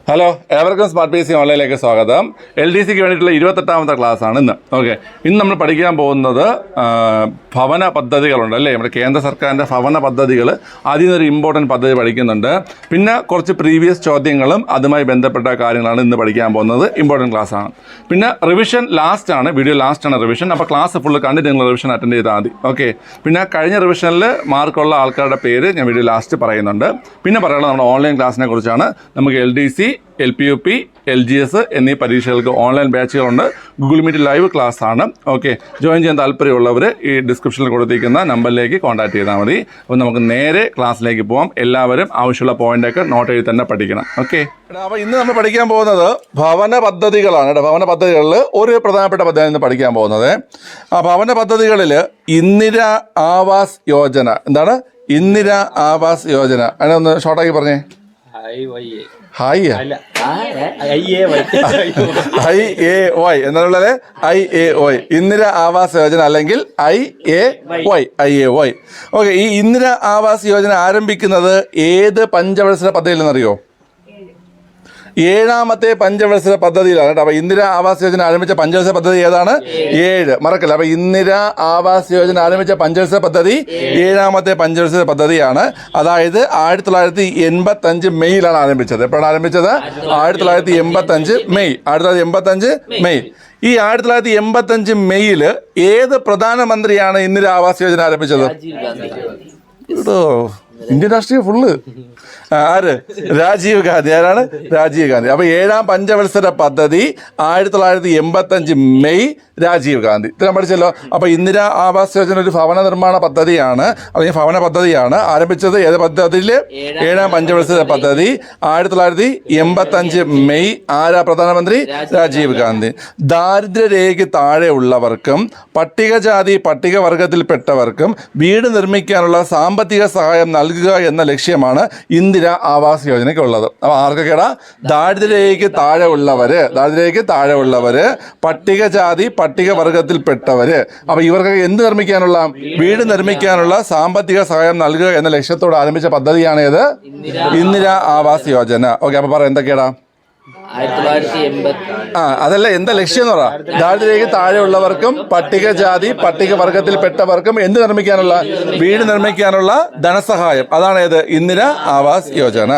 Hello, ഏവർക്കും smart P C ഓൺലൈനിലേക്ക് സ്വാഗതം. LDCക്ക് വേണ്ടിയിട്ടുള്ള 28ാമത്തെ ക്ലാസ്സാണ് ഇന്ന്. ഇന്ന് നമ്മൾ പഠിക്കാൻ പോകുന്നത് ഭവന പദ്ധതികളുണ്ട് അല്ലേ, നമ്മുടെ കേന്ദ്ര സർക്കാരിൻ്റെ ഭവന പദ്ധതികൾ. അതിൽ നിന്നൊരു ഇമ്പോർട്ടൻറ്റ് പദ്ധതി പഠിക്കുന്നുണ്ട്. പിന്നെ കുറച്ച് പ്രീവിയസ് ചോദ്യങ്ങളും അതുമായി ബന്ധപ്പെട്ട കാര്യങ്ങളാണ് ഇന്ന് പഠിക്കാൻ പോകുന്നത്. ഇമ്പോർട്ടൻറ്റ് ക്ലാസ്സാണ്. പിന്നെ റിവിഷൻ ലാസ്റ്റാണ്, വീഡിയോ ലാസ്റ്റാണ് റിവിഷൻ. അപ്പോൾ ക്ലാസ് ഫുള്ള് കണ്ടിട്ട് നിങ്ങൾ റിവിഷൻ അറ്റൻഡ് ചെയ്താൽ മതി. ഓക്കെ. പിന്നെ കഴിഞ്ഞ റിവിഷനിൽ മാർക്കുള്ള ആൾക്കാരുടെ പേര് ഞാൻ വീഡിയോ ലാസ്റ്റ് പറയുന്നുണ്ട്. പിന്നെ പറയാനുള്ളത് നമ്മുടെ ഓൺലൈൻ ക്ലാസ്സിനെ കുറിച്ചാണ്. നമുക്ക് LDC, LPUP, LGS എന്നീ പരീക്ഷകൾക്ക് ഓൺലൈൻ ബാച്ചുകളുണ്ട്. ഗൂഗിൾ മീറ്റ് ലൈവ് ക്ലാസ് ആണ്. ഓക്കെ. ജോയിൻ ചെയ്യാൻ താല്പര്യമുള്ളവർ ഈ ഡിസ്ക്രിപ്ഷനിൽ കൊടുത്തിരിക്കുന്ന നമ്പറിലേക്ക് കോൺടാക്ട് ചെയ്താൽ മതി. അപ്പോൾ നമുക്ക് നേരെ ക്ലാസ്സിലേക്ക് പോകാം. എല്ലാവരും ആവശ്യമുള്ള പോയിൻ്റൊക്കെ നോട്ട് എഴുതി തന്നെ പഠിക്കണം. ഓക്കെ. അപ്പോൾ ഇന്ന് നമ്മൾ പഠിക്കാൻ പോകുന്നത് ഭവന പദ്ധതികളാണ്. ഭവന പദ്ധതികളിൽ ഒരു പ്രധാനപ്പെട്ട പദ്ധതി ഇന്ന് പഠിക്കാൻ പോകുന്നത്. ആ ഭവന പദ്ധതികളിൽ ഇന്ദിര ആവാസ് യോജന. എന്താണ് ഇന്ദിര ആവാസ് യോജന? അതിനെ ഒന്ന് ഷോർട്ടാക്കി പറഞ്ഞേ. IAY എന്നുള്ളത് IAY, ഇന്ദിര ആവാസ് യോജന അല്ലെങ്കിൽ IAY. ഓക്കെ. ഈ ഇന്ദിര ആവാസ് യോജന ആരംഭിക്കുന്നത് ഏത് പഞ്ചവത്സര പദ്ധതിയിലെന്നറിയോ? 7ാമത്തെ പഞ്ചവത്സര പദ്ധതിയിലാണ് കേട്ടോ. അപ്പോൾ ഇന്ദിര ആവാസ് യോജന ആരംഭിച്ച പഞ്ചവത്സര പദ്ധതി ഏതാണ്? 7. മറക്കല്ല. അപ്പോൾ ഇന്ദിര ആവാസ് യോജന ആരംഭിച്ച പഞ്ചവത്സര പദ്ധതി 7ാമത്തെ പഞ്ചവത്സര പദ്ധതിയാണ്. അതായത് 1985 മെയ്യിലാണ് ആരംഭിച്ചത്. എപ്പോഴാണ് ആരംഭിച്ചത്? 1985 മെയ്. 1985 മെയ്. ഈ 1985 മെയ്യിൽ ഏത് പ്രധാനമന്ത്രിയാണ് ഇന്ദിര ആവാസ് യോജന ആരംഭിച്ചത്? കേട്ടോ, ഇന്ത്യൻ രാഷ്ട്രീയം ഫുള്ള് ആര്? രാജീവ് ഗാന്ധി. ആരാണ്? രാജീവ് ഗാന്ധി. അപ്പോൾ 7ാം പഞ്ചവത്സര പദ്ധതി 1985 മെയ്, രാജീവ് ഗാന്ധി. ഇത്രയും പഠിച്ചല്ലോ. അപ്പോൾ ഇന്ദിര ആവാസ് യോജന ഒരു ഭവന നിർമ്മാണ പദ്ധതിയാണ്, അല്ലെങ്കിൽ ഭവന പദ്ധതിയാണ്. ആരംഭിച്ചത് ഏത് പദ്ധതിയിൽ? 7ാം പഞ്ചവത്സര പദ്ധതി 1985 മെയ്. ആരാ പ്രധാനമന്ത്രി? രാജീവ് ഗാന്ധി. ദാരിദ്ര്യരേഖയ്ക്ക് താഴെ ഉള്ളവർക്കും പട്ടികജാതി പട്ടികവർഗത്തിൽപ്പെട്ടവർക്കും വീട് നിർമ്മിക്കാനുള്ള സാമ്പത്തിക സഹായം നൽകുക എന്ന ലക്ഷ്യമാണ് ഇന്ദിര ആവാസ് യോജനയ്ക്കുള്ളത്. അപ്പോൾ ആർക്കൊക്കെയാണ്? ദാരിദ്ര്യരേഖയ്ക്ക് താഴെ ഉള്ളവര്, പട്ടികജാതി പട്ടികവർഗത്തിൽപ്പെട്ടവര്. അപ്പോൾ ഇവർക്കൊക്കെ എന്ത് നിർമ്മിക്കാനുള്ള? വീട് നിർമ്മിക്കാനുള്ള സാമ്പത്തിക സഹായം നൽകുക എന്ന ലക്ഷ്യത്തോടെ ആരംഭിച്ച പദ്ധതിയാണ് ഏത്? ഇന്ദിര ആവാസ് യോജന. ഓക്കെ. അപ്പോൾ പറ എന്തൊക്കെയാടാ? അതല്ല, എന്താ ലക്ഷ്യം എന്ന് പറ. ദാരിദ്ര്യരേഖയ്ക്ക് താഴെയുള്ളവർക്കും പട്ടികജാതി പട്ടികവർഗത്തിൽപ്പെട്ടവർക്കും എന്ത് നിർമ്മിക്കാനുള്ള? വീട് നിർമ്മിക്കാനുള്ള ധനസഹായം. അതാണ് ഏത്? ഇന്ദിര ആവാസ് യോജന.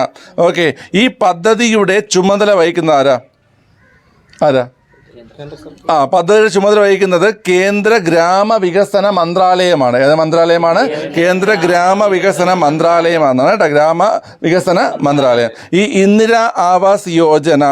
ഓക്കെ. ഈ പദ്ധതിയുടെ ചുമതല വഹിക്കുന്ന ആരാ? പദ്ധതിയുടെ ചുമതല വഹിക്കുന്നത് കേന്ദ്ര ഗ്രാമവികസന മന്ത്രാലയമാണ്. ഏത് മന്ത്രാലയമാണ്? കേന്ദ്ര ഗ്രാമവികസന മന്ത്രാലയമാണ് കേട്ടോ. ഗ്രാമവികസന മന്ത്രാലയം. ഈ ഇന്ദിര ആവാസ് യോജന,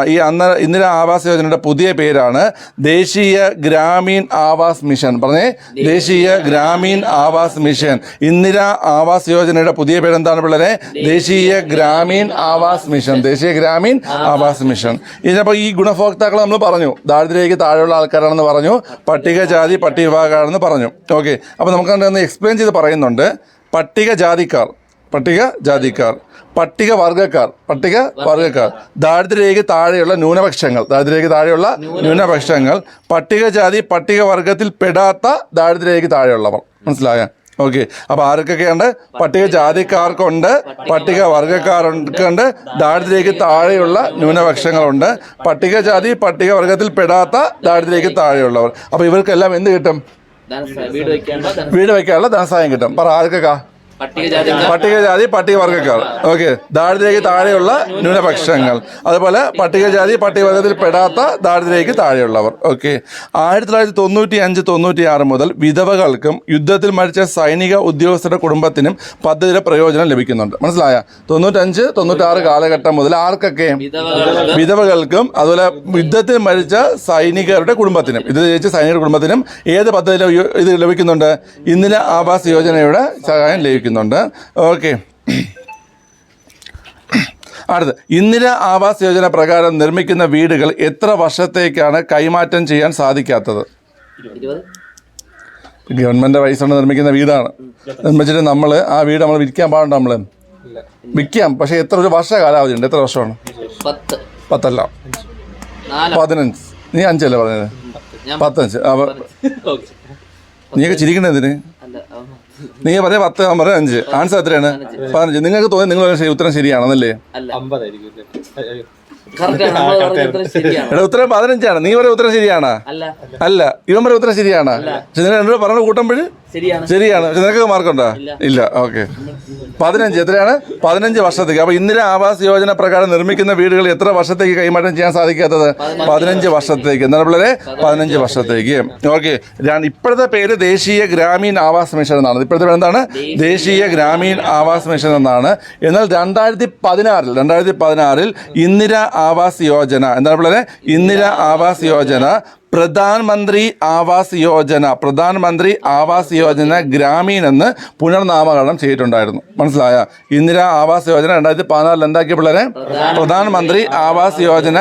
ഇന്ദിര ആവാസ് യോജനയുടെ പുതിയ പേരാണ് ദേശീയ ഗ്രാമീൺ ആവാസ് മിഷൻ. പറഞ്ഞേ, ദേശീയ ഗ്രാമീൺ ആവാസ് മിഷൻ. ഇന്ദിര ആവാസ് യോജനയുടെ പുതിയ പേര് എന്താണ് പിള്ളേരെ? ദേശീയ ഗ്രാമീൺ ആവാസ് മിഷൻ. ദേശീയ ഗ്രാമീൺ ആവാസ് മിഷൻ. ഇതിനപ്പോൾ ഈ ഗുണഭോക്താക്കൾ നമ്മൾ പറഞ്ഞു, ദാരിദ്ര്യരേഖയ്ക്ക് താഴെയുള്ള ആൾക്കാരാണെന്ന് പറഞ്ഞു, പട്ടികജാതി പട്ടികവിഭാഗമാണെന്ന് പറഞ്ഞു. ഓക്കെ. അപ്പോൾ നമുക്ക് എക്സ്പ്ലെയിൻ ചെയ്ത് പറയുന്നുണ്ട്. പട്ടികജാതിക്കാർ, പട്ടികവർഗക്കാർ, ദാരിദ്ര്യരേഖയ്ക്ക് താഴെയുള്ള ന്യൂനപക്ഷങ്ങൾ, പട്ടികജാതി പട്ടികവർഗത്തിൽ പെടാത്ത ദാരിദ്ര്യരേഖയ്ക്ക് താഴെയുള്ളവർ. മനസ്സിലായ? ഓക്കെ. അപ്പോൾ ആർക്കൊക്കെയുണ്ട്? പട്ടികജാതിക്കാർക്കുണ്ട്, പട്ടികവർഗക്കാർക്കുണ്ട്, ദാരിദ്ര്യരേഖയ്ക്ക് താഴെയുള്ള ന്യൂനപക്ഷങ്ങളുണ്ട്, പട്ടികജാതി പട്ടികവർഗത്തിൽ പെടാത്ത ദാരിദ്ര്യരേഖയ്ക്ക് താഴെയുള്ളവർ. അപ്പോൾ ഇവർക്കെല്ലാം എന്ത് കിട്ടും? വീട് വയ്ക്കാനുള്ള ധനസഹായം കിട്ടും. പറ ആർക്കൊക്കെ? പട്ടികജാതി പട്ടികവർഗക്കാർ. ഓക്കെ. ദാരിദ്ര്യരേഖയ്ക്ക് താഴെയുള്ള ന്യൂനപക്ഷങ്ങൾ, അതുപോലെ പട്ടികജാതി പട്ടികവർഗത്തിൽ പെടാത്ത ദാരിദ്ര്യരേഖയ്ക്ക് താഴെയുള്ളവർ. ഓക്കെ. 1995-96 മുതൽ വിധവകൾക്കും യുദ്ധത്തിൽ മരിച്ച സൈനിക ഉദ്യോഗസ്ഥരുടെ കുടുംബത്തിനും പദ്ധതിയുടെ പ്രയോജനം ലഭിക്കുന്നുണ്ട്. മനസ്സിലായ? 95-96 കാലഘട്ടം മുതൽ ആർക്കൊക്കെ? വിധവകൾക്കും അതുപോലെ യുദ്ധത്തിൽ മരിച്ച സൈനികരുടെ കുടുംബത്തിനും, ഏത് പദ്ധതിയിൽ ഇത് ലഭിക്കുന്നുണ്ട്? ഇന്ദിര ആവാസ് യോജനയുടെ സഹായം ലഭിക്കും. ഓക്കെ. അടുത്ത്, ഇന്ദിര ആവാസ് യോജന പ്രകാരം നിർമ്മിക്കുന്ന വീടുകൾ എത്ര വർഷത്തേക്കാണ് കൈമാറ്റം ചെയ്യാൻ സാധിക്കാത്തത്? ഗവൺമെന്റ് പൈസ കൊണ്ട് നിർമ്മിക്കുന്ന വീടാണ്. നിർമ്മിച്ചിട്ട് ആ വീട് നമ്മൾ വിൽക്കാൻ പാടുണ്ടോ? നമ്മൾ വിൽക്കാം, പക്ഷെ ഒരു വർഷ കാലാവധി ഉണ്ട്. എത്ര വർഷമാണ്? 10 അല്ല, 15. നീ 5 അല്ലേ പറഞ്ഞത്? 15. നീയൊക്കെ ചിരിക്കണേ എന്തിന്? നീ പറഞ്ഞ 10, ഞാൻ പറഞ്ഞ 5. ആൻസർ എത്രയാണ്? 15. നിങ്ങൾക്ക് തോന്നി നിങ്ങൾ ഉത്തരം ശരിയാണെന്നല്ലേ? എടാ ഉത്തരം 15ആണ്. നീ പറയുന്ന ഉത്തരം ശരിയാണ്? അല്ല. ഇവൻ പറയുന്ന ഉത്തരം ശരിയാണ്. പക്ഷെ നിങ്ങൾ എന്നോട് പറഞ്ഞ കൂട്ടുമ്പോൾ ശരിയാണ്. പക്ഷെ നിനക്ക് മാർക്കുണ്ടോ? ഇല്ല. ഓക്കെ. 15 എത്രയാണ്? 15 വർഷത്തേക്ക്. അപ്പൊ ഇന്ദിര ആവാസ് യോജന പ്രകാരം നിർമ്മിക്കുന്ന വീടുകൾ എത്ര വർഷത്തേക്ക് കൈമാറ്റം ചെയ്യാൻ സാധിക്കാത്തത്? 15 വർഷത്തേക്ക്. എന്താണ് പിള്ളേരെ? 15 വർഷത്തേക്ക്. ഓക്കെ. ഇപ്പോഴത്തെ പേര് ദേശീയ ഗ്രാമീൺ ആവാസ് മിഷൻ എന്നാണ്. ഇപ്പോഴത്തെ പേര് എന്താണ്? ദേശീയ ഗ്രാമീൺ ആവാസ് മിഷൻ എന്നാണ്. എന്നാൽ 2016 ഇന്ദിര ആവാസ് യോജന എന്താണ് പിള്ളേരെ? ഇന്ദിര ആവാസ് യോജന പ്രധാനമന്ത്രി ആവാസ് യോജന ഗ്രാമീൺ എന്ന് പുനർനാമകരണം ചെയ്തിട്ടുണ്ടായിരുന്നു. മനസ്സിലായ? ഇന്ദിര ആവാസ് യോജന 2016 എന്താക്കിയ പിള്ളേരെ? പ്രധാനമന്ത്രി ആവാസ് യോജന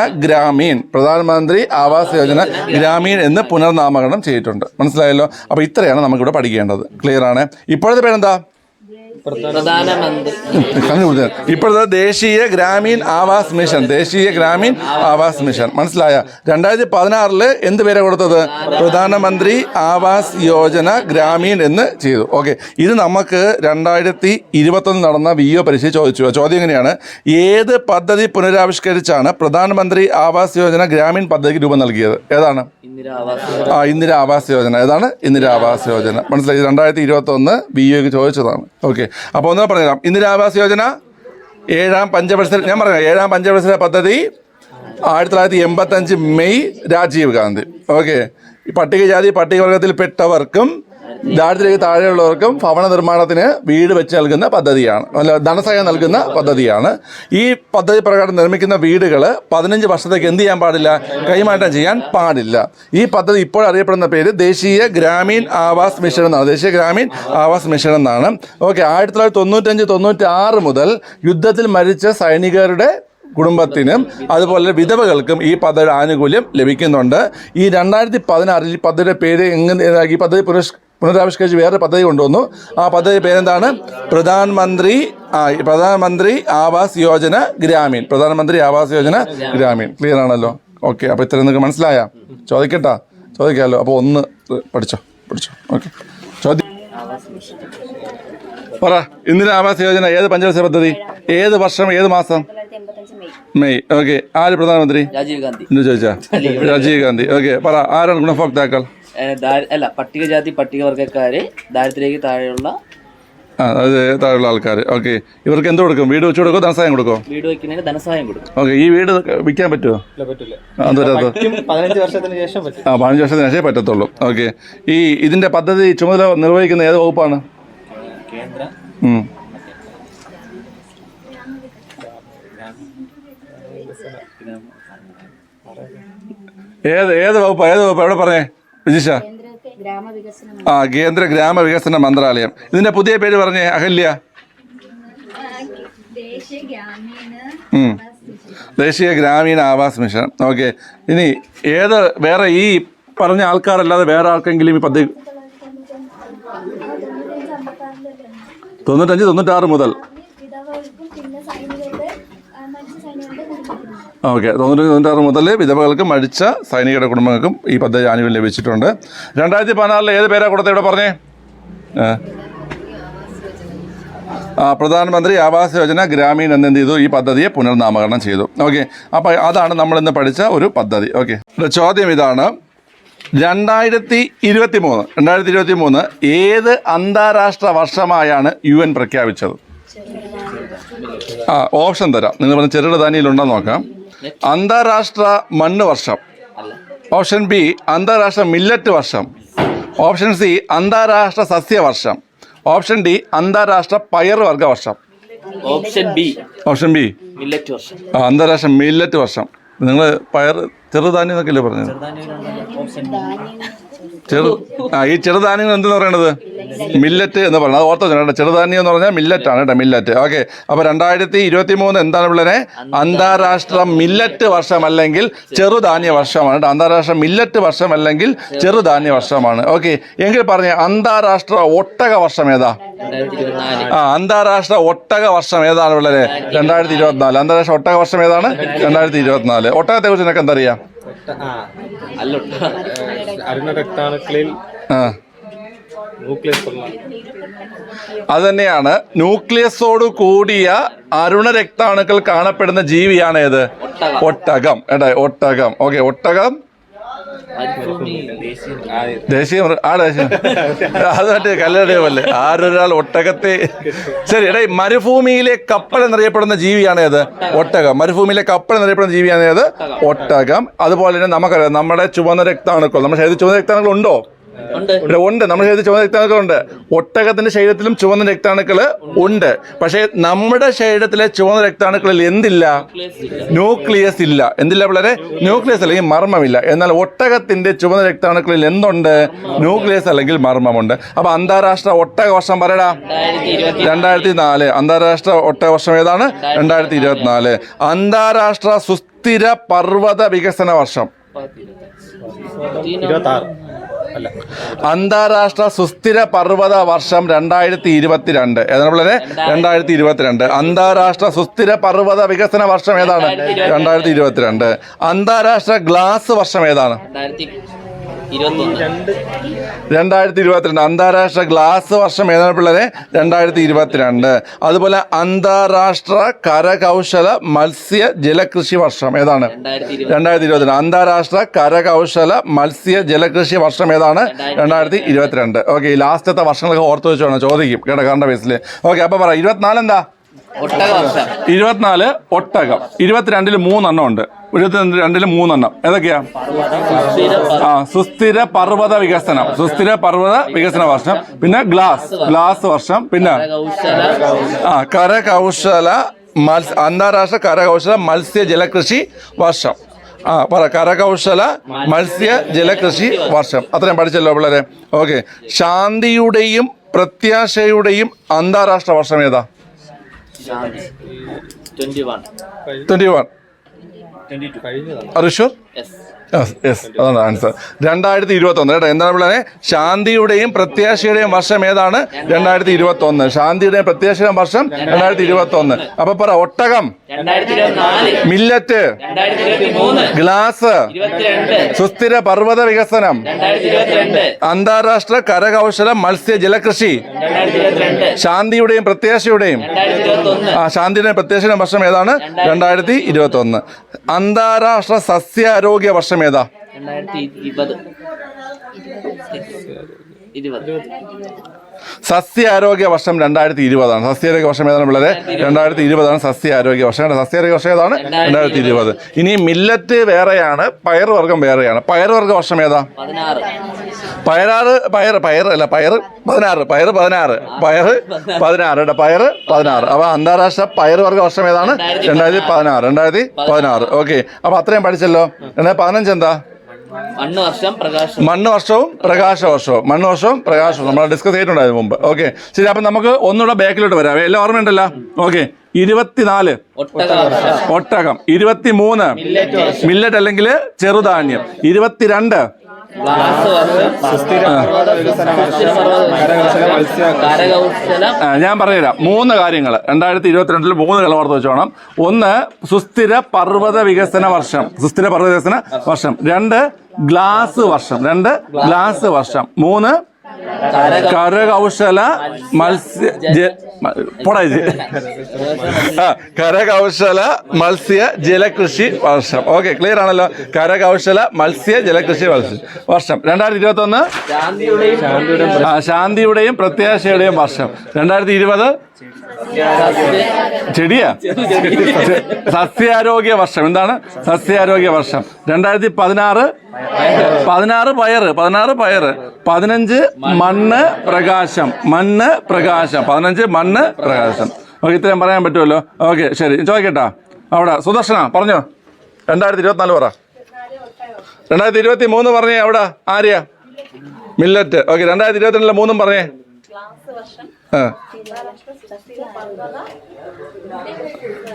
ഗ്രാമീൺ എന്ന് പുനർനാമകരണം ചെയ്തിട്ടുണ്ട്. മനസ്സിലായല്ലോ? അപ്പോൾ ഇത്രയാണ് നമുക്കിവിടെ പഠിക്കേണ്ടത്. ക്ലിയർ ആണ്? ഇപ്പോഴത്തെ പേരെന്താ? ഇപ്പോഴത്തെ ദേശീയ ഗ്രാമീൺ ആവാസ് മിഷൻ. മനസ്സിലായ? 2016 എന്ത് പേരെ കൊടുത്തത്? പ്രധാനമന്ത്രി ആവാസ് യോജന ഗ്രാമീൺ എന്ന് ചെയ്തു. ഓക്കെ. ഇത് നമുക്ക് 2021 നടന്ന VO പരീക്ഷ ചോദിച്ചു. ചോദ്യം എങ്ങനെയാണ്? ഏത് പദ്ധതി പുനരാവിഷ്കരിച്ചാണ് പ്രധാനമന്ത്രി ആവാസ് യോജന ഗ്രാമീൺ പദ്ധതിക്ക് രൂപം നൽകിയത്? ഏതാണ്? ഇന്ദിര ആവാസ് യോജന. ഏതാണ്? ഇന്ദിര ആവാസ് യോജന. മനസ്സിലായി? 2021 VOക്ക് ചോദിച്ചതാണ്. ഓക്കെ. അപ്പോൾ ഒന്ന് പറഞ്ഞുതരാം. ഇന്ദിര ആവാസ് യോജന 7ാം പഞ്ചവത്സര, ഞാൻ പറയാം, 7ാം പഞ്ചവത്സര പദ്ധതി 1985 മെയ് രാജീവ് ഗാന്ധി. ഓക്കെ. പട്ടികജാതി പട്ടികവർഗത്തിൽപ്പെട്ടവർക്കും ദാരിദ്ര്യത്തിൽ താഴെയുള്ളവർക്കും ഭവന നിർമ്മാണത്തിന് വീട് വെച്ച് നൽകുന്ന പദ്ധതിയാണ്. അല്ല, ധനസഹായം നൽകുന്ന പദ്ധതിയാണ്. ഈ പദ്ധതി പ്രകാരം നിർമ്മിക്കുന്ന വീടുകൾ 15 വർഷത്തേക്ക് എന്ത് ചെയ്യാൻ പാടില്ല? കൈമാറ്റം ചെയ്യാൻ പാടില്ല. ഈ പദ്ധതി ഇപ്പോൾ അറിയപ്പെടുന്ന പേര് ദേശീയ ഗ്രാമീൺ ആവാസ് മിഷൻ എന്നാണ്. ഓക്കെ. 1995-96 മുതൽ യുദ്ധത്തിൽ മരിച്ച സൈനികരുടെ കുടുംബത്തിനും അതുപോലെ വിധവകൾക്കും ഈ പദ്ധതിയുടെ ആനുകൂല്യം ലഭിക്കുന്നുണ്ട്. ഈ 2016 ഈ പദ്ധതിയുടെ പേര് ഈ പദ്ധതി പുനരാവിഷ്കരിച്ച് വേറെ പദ്ധതി കൊണ്ടുവന്നു. ആ പദ്ധതി പേരെന്താണ്? പ്രധാനമന്ത്രി ആവാസ് യോജന ഗ്രാമീൺ. ക്ലിയർ ആണല്ലോ? ഓക്കെ. അപ്പോൾ ഇത്ര നിങ്ങൾക്ക് മനസ്സിലായ? ചോദിക്കാമല്ലോ. അപ്പോൾ ഒന്ന് പഠിച്ചോ. ഓക്കെ. ചോദ്യം പറ. ഇന്ദിര ആവാസ് യോജന ഏത് പഞ്ചവത്സര പദ്ധതി? ഏത് വർഷം? ഏത് മാസം? മെയ്. ഓക്കെ. ആര് പ്രധാനമന്ത്രി? രാജീവ് ഗാന്ധി. രാജീവ് ഗാന്ധി. ഓക്കെ. പറ. ആരാണ് ഗുണഭോക്താക്കൾ? പട്ടികജാതി പട്ടികവർഗക്കാര്, ദാരിദ്ര്യക്ക് താഴെയുള്ള ആൾക്കാർ. ഓക്കെ. ഇവർക്ക് എന്ത് കൊടുക്കും? വീട് വെച്ച് കൊടുക്കും? ധനസഹായം കൊടുക്കും? വീട് വെക്കുന്നതിന് ധനസഹായം കൊടുക്കും. ഓക്കെ. ഈ വീട് വിൽക്കാൻ പറ്റുമോ? പറ്റില്ല. 15 വർഷത്തിന് ശേഷമേ പറ്റത്തുള്ളൂ. ഓക്കെ. ഇതിന്റെ പദ്ധതി ചുമതല നിർവഹിക്കുന്ന ഏത് വകുപ്പാണ്? കേന്ദ്ര ഏത് വകുപ്പ്? എവിടെ പറഞ്ഞേ വിജിഷ? കേന്ദ്ര ഗ്രാമവികസന മന്ത്രാലയം. ഇതിന്റെ പുതിയ പേര് പറഞ്ഞേ അഹല്യ. ദേശീയ ഗ്രാമീണ ആവാസ് മിഷൻ. ഓക്കെ. ഇനി വേറെ ഈ പറഞ്ഞ ആൾക്കാരല്ലാതെ വേറെ ആർക്കെങ്കിലും ഈ പദ്ധതി 95-96 മുതൽ ഓക്കെ 95-96 മുതൽ വിധവകൾക്കും മരിച്ച സൈനികരുടെ കുടുംബങ്ങൾക്കും ഈ പദ്ധതി ആനുകൂല്യം ലഭിച്ചിട്ടുണ്ട്. 2016 ഏത് പേരാ കൊടുത്തത്? ഇവിടെ പറഞ്ഞേ. പ്രധാനമന്ത്രി ആവാസ് യോജന ഗ്രാമീൺ എന്ത് ചെയ്തു? ഈ പദ്ധതിയെ പുനർനാമകരണം ചെയ്തു. ഓക്കെ. അപ്പോൾ അതാണ് നമ്മളിന്ന് പഠിച്ച ഒരു പദ്ധതി. ഓക്കെ. ചോദ്യം ഇതാണ്. 2023 ഏത് അന്താരാഷ്ട്ര വർഷമായാണ് UN പ്രഖ്യാപിച്ചത്? ഓപ്ഷൻ തരാം. നിങ്ങൾ പറഞ്ഞ ചെറുകിട ധാന്യയിലുണ്ടെന്ന് നോക്കാം. അന്താരാഷ്ട്ര മണ്ണ് വർഷം. ഓപ്ഷൻ ബി അന്താരാഷ്ട്ര മില്ലറ്റ് വർഷം. ഓപ്ഷൻ സി അന്താരാഷ്ട്ര സസ്യവർഷം. ഓപ്ഷൻ ഡി അന്താരാഷ്ട്ര പയർവർഗ വർഷം. ഓപ്ഷൻ ബി മില്ലറ്റ് വർഷം. അന്താരാഷ്ട്ര മില്ലറ്റ് വർഷം. നിങ്ങൾ ചെറുധാന്യം എന്നൊക്കെയല്ലേ പറഞ്ഞത്? ഈ ചെറുധാന്യങ്ങൾ എന്തെന്ന് പറയണത്? മില്ലറ്റ് എന്ന് പറയുന്നത്. അത് ഓർത്തോ കേട്ടോ. ചെറുധാന്യം എന്ന് പറഞ്ഞാൽ മില്ലറ്റ് ആണ് കേട്ടോ. മില്ലറ്റ്. ഓക്കെ. അപ്പോൾ 2023 എന്താണ് പിള്ളേരെ? അന്താരാഷ്ട്ര മില്ലറ്റ് വർഷം അല്ലെങ്കിൽ ചെറുധാന്യ വർഷമാണ് കേട്ടോ. അന്താരാഷ്ട്ര മില്ലറ്റ് വർഷം അല്ലെങ്കിൽ ചെറുധാന്യ വർഷമാണ്. ഓക്കെ. എങ്കിൽ പറഞ്ഞ അന്താരാഷ്ട്ര ഒട്ടക വർഷം ഏതാ? അന്താരാഷ്ട്ര ഒട്ടക വർഷം ഏതാണ് പിള്ളേരെ? 2024. അന്താരാഷ്ട്ര ഒട്ടക വർഷം ഏതാണ്? 2024. ഒട്ടകത്തെ കുറിച്ച് നിനക്ക് എന്താ അറിയാം? അത് തന്നെയാണ്. ന്യൂക്ലിയസോട് കൂടിയ അരുണരക്താണുക്കൾ കാണപ്പെടുന്ന ജീവിയാണ് ഏത്? ഒട്ടകം. ഏട്ടാ ഒട്ടകം. ഓക്കെ, ഒട്ടകം ദേശീയ ദേശീയ അത് മറ്റേ കല്ലടയമല്ലേ, ആരൊരാൾ ഒട്ടകത്തെ. ശരി, എടേ മരുഭൂമിയിലെ കപ്പൽ എന്നറിയപ്പെടുന്ന ജീവിയാണ് ഏത്? ഒട്ടകം. മരുഭൂമിയിലെ കപ്പൽ എന്നറിയപ്പെടുന്ന ജീവിയാണ് ഏത്? ഒട്ടകം. അതുപോലെ തന്നെ നമുക്കറിയാം നമ്മുടെ ചുവന്ന രക്താണുക്കൾ, നമ്മുടെ ശരീരത്തിൽ ചുവന്ന രക്താണുക്കൾ ഉണ്ടോ? ഇവിടെ ഉണ്ട്. നമ്മുടെ ശരീരത്തിൽ ചുവന്ന രക്താണുക്കൾ ഉണ്ട്. ഒട്ടകത്തിന്റെ ശരീരത്തിലും ചുവന്ന രക്താണുക്കൾ ഉണ്ട്. പക്ഷേ നമ്മുടെ ശരീരത്തിലെ ചുവന്ന രക്താണുക്കളിൽ എന്തില്ല? ന്യൂക്ലിയസ് ഇല്ല. എന്തില്ല പിള്ളേരെ? ന്യൂക്ലിയസ് അല്ലെങ്കിൽ മർമ്മമില്ല. എന്നാൽ ഒട്ടകത്തിന്റെ ചുവന്ന രക്താണുക്കളിൽ എന്തുണ്ട്? ന്യൂക്ലിയസ് അല്ലെങ്കിൽ മർമ്മമുണ്ട്. അപ്പൊ അന്താരാഷ്ട്ര ഒട്ടക വർഷം പറയടാ. 2004. അന്താരാഷ്ട്ര ഒട്ടക വർഷം ഏതാണ്? 2024. അന്താരാഷ്ട്ര സുസ്ഥിര പർവ്വത വികസന വർഷം. അന്താരാഷ്ട്ര സുസ്ഥിര പർവ്വത വർഷം 2022. ഏതാണ് പിള്ളേരെ? 2022. അന്താരാഷ്ട്ര സുസ്ഥിര പർവ്വത വികസന വർഷം ഏതാണ്? 2022. അന്താരാഷ്ട്ര ഗ്ലാസ് വർഷം ഏതാണ്? 2022. അന്താരാഷ്ട്ര ഗ്ലാസ് വർഷം ഏതാണ് പിള്ളേരെ? 2022. അതുപോലെ അന്താരാഷ്ട്ര കരകൗശല മത്സ്യ ജലകൃഷി വർഷം ഏതാണ്? 2022. അന്താരാഷ്ട്ര കരകൗശല മത്സ്യ ജലകൃഷി വർഷം ഏതാണ്? 2022. ഓക്കെ, ഈ ലാസ്റ്റത്തെ വർഷങ്ങളൊക്കെ ഓർത്ത് വെച്ചോണം, ചോദിക്കും കേട്ടോ കറണ്ട് ബേസിൽ. ഓക്കെ, അപ്പൊ പറ 24 എന്താ? 24 ഒട്ടകം. 22 3 ഉണ്ട്. 22 3 ഏതൊക്കെയാ? സുസ്ഥിര പർവ്വത വികസനം. സുസ്ഥിര പർവ്വത വികസന വർഷം. പിന്നെ ഗ്ലാസ് വർഷം. പിന്നെ കരകൗശല അന്താരാഷ്ട്ര കരകൗശല മത്സ്യ ജലകൃഷി വർഷം. കരകൗശല മത്സ്യ ജലകൃഷി വർഷം. അത്രയും പഠിച്ചല്ലോ പിള്ളേരെ. ഓക്കെ, ശാന്തിയുടെയും പ്രത്യാശയുടെയും അന്താരാഷ്ട്ര വർഷം ഏതാ? 21. Are you sure? Yes, അതാണ് ആൻസർ. 2021 കേട്ടോ. എന്താണ് പിള്ളേരെ? ശാന്തിയുടെയും പ്രത്യാശയുടെയും വർഷം ഏതാണ്? 2021. ശാന്തിയുടെയും പ്രത്യാശയുടെയും വർഷം 2021. അപ്പൊ പറ ഒട്ടകം, മില്ലറ്റ്, ഗ്ലാസ്, സുസ്ഥിര പർവ്വത വികസനം, അന്താരാഷ്ട്ര കരകൗശല മത്സ്യ ജലകൃഷി, ശാന്തിയുടെയും പ്രത്യാശയുടെയും ശാന്തിയുടെയും പ്രത്യാശയുടെയും വർഷം ഏതാണ്? 2021. അന്താരാഷ്ട്ര സസ്യാരോഗ്യ വർഷം ഏതാ? 2020. സസ്യാരോഗ്യ വർഷം 2020. സസ്യാരോഗ്യ വർഷം ഏതാണ് പിള്ളേരെ? 2020 സസ്യാരോഗ്യ വർഷം. സസ്യാരോഗ്യ വർഷം ഏതാണ്? 2020. ഇനി മില്ലറ്റ് വേറെയാണ്, പയറുവർഗം വേറെയാണ്. പയറുവർഗ വർഷം ഏതാ? 16. പയറ് 16. അപ്പൊ അന്താരാഷ്ട്ര പയറുവർഗ വർഷം ഏതാണ്? 2016. ഓക്കെ, അപ്പൊ അത്രയും പഠിച്ചല്ലോ. 15 എന്താ? മണ്ണ് വർഷവും പ്രകാശ വർഷവും. നമ്മൾ ഡിസ്കസ് ചെയ്തിട്ടുണ്ടായിരുന്നു മുമ്പ്. ഓക്കെ, ശരി. അപ്പൊ നമുക്ക് ഒന്നുകൂടെ ബാക്കിലോട്ട് വരാം. എല്ലാം ഓർമ്മയുണ്ടല്ലോ? ഓക്കെ, 24 ഒട്ടകം. 23 മില്ലറ്റ് അല്ലെങ്കിൽ ചെറുധാന്യം. 22 ഞാൻ പറഞ്ഞുതരാം. 3 കാര്യങ്ങൾ 2022 3 കൾ ഓർത്ത് വെച്ചോണം. 1 സുസ്ഥിര പർവ്വത വികസന വർഷം. 2 ഗ്ലാസ് വർഷം. 3 കരകൗശല മത്സ്യ ജലകൃഷി വർഷം. ഓക്കെ, ക്ലിയർ ആണല്ലോ? കരകൗശല മത്സ്യ ജലകൃഷി വർഷം. 2021 ശാന്തിയുടെയും പ്രത്യാശയുടെയും വർഷം. 2020 ചെടിയാ സസ്യാരോഗ്യ വർഷം. എന്താണ്? സസ്യാരോഗ്യ വർഷം. 2016 പയറ്. 15 മണ്ണ് പ്രകാശം. 15 മണ്ണ് പ്രകാശം. ഓക്കെ, ഇത്രയും പറയാൻ പറ്റുമല്ലോ? ഓക്കെ, ശരി. ചോദിക്കട്ടാ അവിടെ സുദർശന പറഞ്ഞോ. 2024 പറ. 2023 പറഞ്ഞേ. അവിടെ ആര്യ? മില്ലറ്റ്. ഓക്കെ, 2022 3 പറഞ്ഞേ.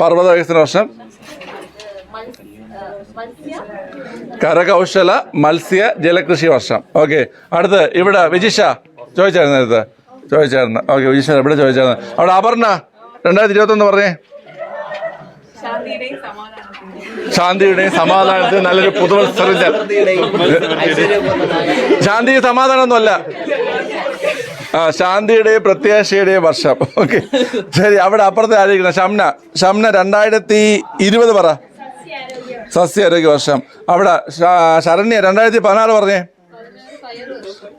പർവ്വത വികസന വർഷം. കരകൗശല മത്സ്യ ജലകൃഷി വർഷം. ഓക്കെ, അടുത്ത് ഇവിടെ വിജിഷ ചോദിച്ചായിരുന്നു നേരത്തെ. ഓക്കെ, വിജിഷ ഇവിടെ ചോദിച്ചായിരുന്നു. അവിടെ അപർണ 2021 പറഞ്ഞേ. ശാന്തിയുടെയും സമാധാനത്തിനും നല്ലൊരു പുതുവത്സരം. ശാന്തി സമാധാനമൊന്നുമല്ല. ശാന്തിയുടെയും പ്രത്യാശയുടെയും വർഷം. ഓക്കെ, ശരി. അവിടെ അപ്പുറത്തെ ആയിരിക്കണം ഷംന 2020 പറ. സസ്യാരോഗ്യ വർഷം. അവിടെ ശരണ്യ 2016 പറഞ്ഞേ.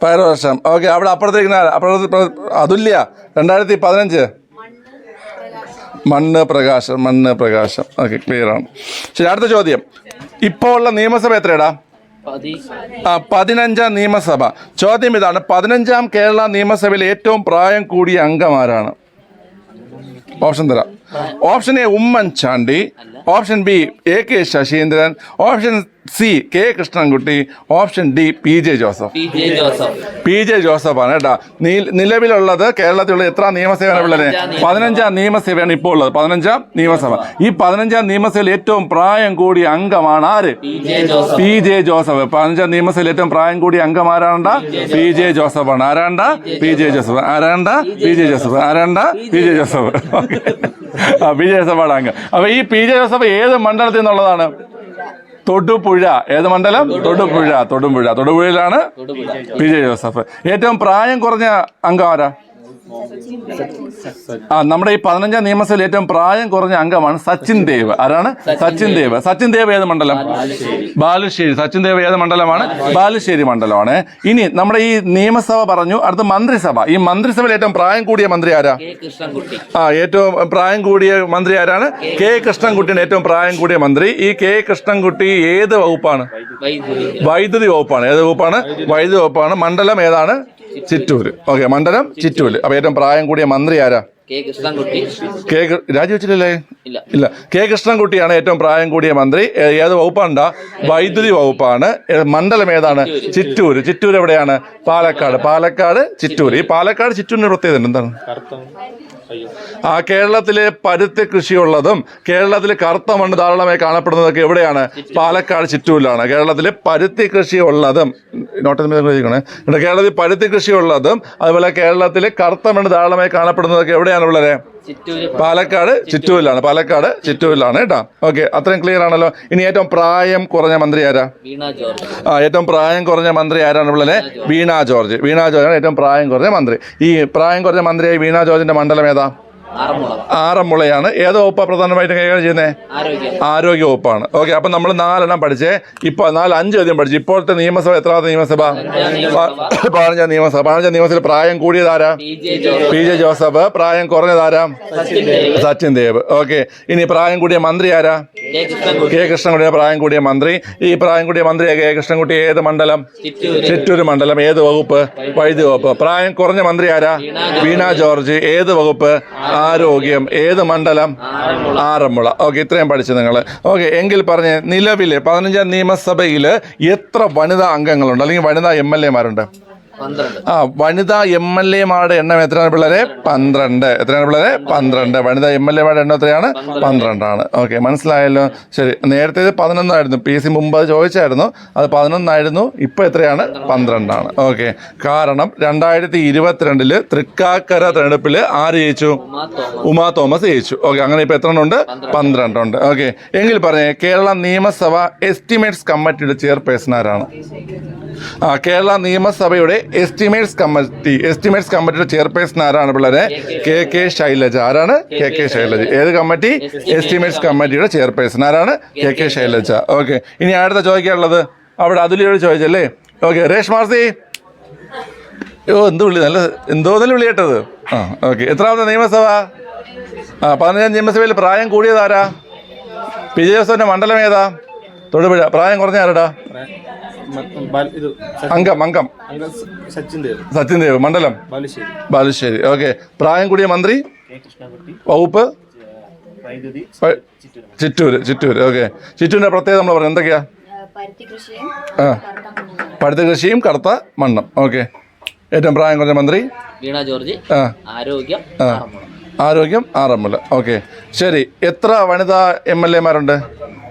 പയർ വർഷം. ഓക്കെ, അവിടെ അപ്പുറത്തേക്ക് അതുല്യ 2015 മണ്ണ് പ്രകാശം. ഓക്കെ, ക്ലിയർ ആണ്. ശരി, അടുത്ത ചോദ്യം. ഇപ്പോൾ ഉള്ള നിയമസഭ എത്രയാടാ? 15ാം നിയമസഭ. ചോദ്യം ഇതാണ്: 15ാം കേരള നിയമസഭയിൽ ഏറ്റവും പ്രായം കൂടിയ അംഗം ആരാണ്? ഓപ്ഷൻ തരാം. Option A Oommen Chandy, option B AK Saseendran, option C K Krishnankutty, option D PJ Joseph. PJ ജോസഫാണ് കേട്ടോ. നിലവിലുള്ളത് കേരളത്തിലുള്ള എത്ര നിയമസഭയാണ് ഉള്ളത്? 15ാം നിയമസഭയാണ് ഇപ്പോൾ ഉള്ളത്. 15ാം നിയമസഭ. ഈ 15ാം നിയമസഭയിൽ ഏറ്റവും പ്രായം കൂടിയ അംഗമാണ് ആര്? PJ Joseph. 15ാം നിയമസഭയിൽ ഏറ്റവും പ്രായം കൂടിയ അംഗം ആരാണ്ടാ? PJ ജോസഫാണ്. ആരാണ്ടാ? PJ Joseph. ആരാണ്ടാ? PJ Joseph. ആരാണ്ടാ? PJ Joseph. PJ ജോസഫാണ് അംഗം. അപ്പൊ ഈ PJ ജോസഫ് ഏത് മണ്ഡലത്തിൽ നിന്നുള്ളതാണ്? തൊടുപുഴ. ഏത് മണ്ഡലം? തൊടുപുഴയിലാണ് PJ ജോസഫ്. ഏറ്റവും പ്രായം കുറഞ്ഞ അംഗം ആരാ? നമ്മുടെ ഈ 15ാം നിയമസഭയിൽ ഏറ്റവും പ്രായം കുറഞ്ഞ അംഗമാണ് സച്ചിൻ ദേവ്. ആരാണ്? സച്ചിൻ ദേവ് ഏത് മണ്ഡലം? ബാലുശ്ശേരി. സച്ചിൻ ദേവ് ഏത് മണ്ഡലമാണ്? ബാലുശ്ശേരി മണ്ഡലമാണ്. ഇനി നമ്മുടെ ഈ നിയമസഭ പറഞ്ഞു. അടുത്ത മന്ത്രിസഭ. ഈ മന്ത്രിസഭയിൽ ഏറ്റവും പ്രായം കൂടിയ മന്ത്രി ആരാ? ഏറ്റവും പ്രായം കൂടിയ മന്ത്രി ആരാണ്? K കൃഷ്ണൻകുട്ടിയാണ് ഏറ്റവും പ്രായം കൂടിയ മന്ത്രി. ഈ K കൃഷ്ണൻകുട്ടി ഏത് വകുപ്പാണ്? വൈദ്യുതി വകുപ്പാണ്. ഏത് വകുപ്പാണ്? വൈദ്യുതി വകുപ്പാണ്. മണ്ഡലം ഏതാണ്? ചിറ്റൂര്. ഓക്കെ, മണ്ഡലം ചിറ്റൂര്. അപ്പൊ ഏറ്റവും പ്രായം കൂടിയ മന്ത്രി ആരാ? രാജിവെച്ചില്ലല്ലേ? ഇല്ല. K കൃഷ്ണൻകുട്ടിയാണ് ഏറ്റവും പ്രായം കൂടിയ മന്ത്രി. ഏത് വകുപ്പാണ്? വൈദ്യുതി വകുപ്പാണ്. മണ്ഡലം ഏതാണ്? ചിറ്റൂര്. ചിറ്റൂർ എവിടെയാണ്? പാലക്കാട് ചിറ്റൂർ. ഈ പാലക്കാട് ചിറ്റൂരിന്റെ പ്രത്യേകത എന്താണ്? കേരളത്തിലെ പരുത്തി കൃഷിയുള്ളതും കേരളത്തിൽ കറുത്ത മണ്ണ് ധാരാളമായി കാണപ്പെടുന്നതൊക്കെ എവിടെയാണ്? പാലക്കാട് ചിറ്റൂരിലാണ്. കേരളത്തിലെ പരുത്തി കൃഷിയുള്ളതും കേരളത്തിൽ പരുത്തി കൃഷിയുള്ളതും അതുപോലെ കേരളത്തിൽ കറുത്ത മണ്ണ് ധാരാളമായി കാണപ്പെടുന്നതൊക്കെ എവിടെയാണ് ഉള്ളത്? പാലക്കാട് ചിറ്റൂരിലാണ് കേട്ടോ. ഓക്കെ, അത്രയും ക്ലിയർ ആണല്ലോ. ഇനി ഏറ്റവും പ്രായം കുറഞ്ഞ മന്ത്രി ആരാ? ഏറ്റവും പ്രായം കുറഞ്ഞ മന്ത്രി ആരാണ് ഉള്ളത്? വീണ ജോർജ് ആണ് ഏറ്റവും പ്രായം കുറഞ്ഞ മന്ത്രി. ഈ പ്രായം കുറഞ്ഞ മന്ത്രിയായി വീണ ജോർജിന്റെ മണ്ഡലം ഏതാ? ആറന്മുളയാണ്. ഏത് വകുപ്പാണ് പ്രധാനമായിട്ടും കൈകാര്യം ചെയ്യുന്നത്? ആരോഗ്യ വകുപ്പാണ്. ഓക്കെ, അപ്പൊ നമ്മൾ 4 പഠിച്ചേ. ഇപ്പൊ 5 ചോദ്യം പഠിച്ചു. ഇപ്പോഴത്തെ നിയമസഭ എത്രാമത്തെ നിയമസഭ? 15ാം നിയമസഭ. 15ാം നിയമസഭയിൽ പ്രായം കൂടിയതാരാ? PJ Joseph. പ്രായം കുറഞ്ഞതാരാ? സച്ചിൻ ദേവ്. ഓക്കെ, ഇനി പ്രായം കൂടിയ മന്ത്രി ആരാ? K കൃഷ്ണൻകുട്ടിയുടെ പ്രായം കൂടിയ മന്ത്രി. ഈ പ്രായം കൂടിയ മന്ത്രി K കൃഷ്ണൻകുട്ടി ഏത് മണ്ഡലം? ചിറ്റൂര് മണ്ഡലം. ഏത് വകുപ്പ്? വൈദ്യുതി വകുപ്പ്. പ്രായം കുറഞ്ഞ മന്ത്രി ആരാ? വീണ ജോർജ്. ഏത് വകുപ്പ്? ആരോഗ്യം. ഏത് മണ്ഡലം? ആറന്മുള. ഓക്കെ, ഇത്രയും പഠിച്ചു നിങ്ങൾ. ഓക്കെ, എങ്കിൽ പറഞ്ഞ് നിലവിലെ 15ാം നിയമസഭയിൽ എത്ര വനിതാ അംഗങ്ങളുണ്ട് അല്ലെങ്കിൽ വനിതാ MLA മാരുണ്ട്? വനിതാ MLA-മാരുടെ എണ്ണം എത്രയാണ് പിള്ളേരെ? 12. എത്രയാണ് പിള്ളേരെ? 12. വനിതാ MLA-മാരുടെ എണ്ണം എത്രയാണ്? 12 ആണ്. ഓക്കെ, മനസ്സിലായല്ലോ. ശരി, നേരത്തെ 11 ആയിരുന്നു. PC മുമ്പ് അത് ചോദിച്ചായിരുന്നു. അത് 11 ആയിരുന്നു. ഇപ്പൊ എത്രയാണ്? 12 ആണ്. ഓക്കെ, കാരണം 2022 തൃക്കാക്കര തെരഞ്ഞെടുപ്പിൽ ആര് ജയിച്ചു? ഉമാ തോമസ് ജയിച്ചു. ഓക്കെ, അങ്ങനെ ഇപ്പൊ എത്ര ഉണ്ട്? 12 ഉണ്ട്. ഓക്കെ, എങ്കിൽ പറഞ്ഞേ കേരള നിയമസഭ എസ്റ്റിമേറ്റ്സ് കമ്മിറ്റിയുടെ ചെയർപേഴ്സൺ ആരാണ്? കേരള നിയമസഭയുടെ എസ്റ്റിമേറ്റ്സ് കമ്മിറ്റിയുടെ ചെയർപേഴ്സൺ ആരാണ് പിള്ളേരെ? KK ശൈലജ. ആരാണ്? KK ശൈലജ. ഏത് കമ്മിറ്റി? എസ്റ്റിമേറ്റ്സ് കമ്മിറ്റിയുടെ ചെയർപേഴ്സൺ ആരാണ്? KK ശൈലജ. ഓക്കെ, ഇനി അടുത്ത ചോദിക്കാനുള്ളത് അവിടെ അതുലിയോട് ചോദിച്ചല്ലേ? ഓക്കെ, രേഷ്മാർസി. എന്ത് വിളി? എന്തോന്നല്ലേ വിളി കേട്ടത്? ഓക്കെ, എത്രാമത്തെ നിയമസഭ? 15ാം നിയമസഭയിൽ പ്രായം കൂടിയതാരാ? PJ ജോസഫിന്റെ മണ്ഡലം ഏതാ? തൊടുപുഴ. പ്രായം കുറഞ്ഞ ആരടാ? അംഗം സച്ചിൻ ദേവ്. മണ്ഡലം ബാലുശ്ശേരി. ഓക്കെ, പ്രായം കൂടിയ മന്ത്രി? വകുപ്പ്? ചിറ്റൂര്. ഓക്കെ, ചിറ്റൂരിന്റെ പ്രത്യേകത നമ്മൾ പറഞ്ഞു എന്തൊക്കെയാ? പരുത്തി കൃഷിയും കറുത്ത മണ്ണും. ഓക്കെ, ഏറ്റവും പ്രായം കുറഞ്ഞ മന്ത്രി? വീണ ജോർജ്. ആരോഗ്യം ആറന്മുള. ഓക്കെ, ശരി. എത്ര വനിതാ MLA-മാരുണ്ട്?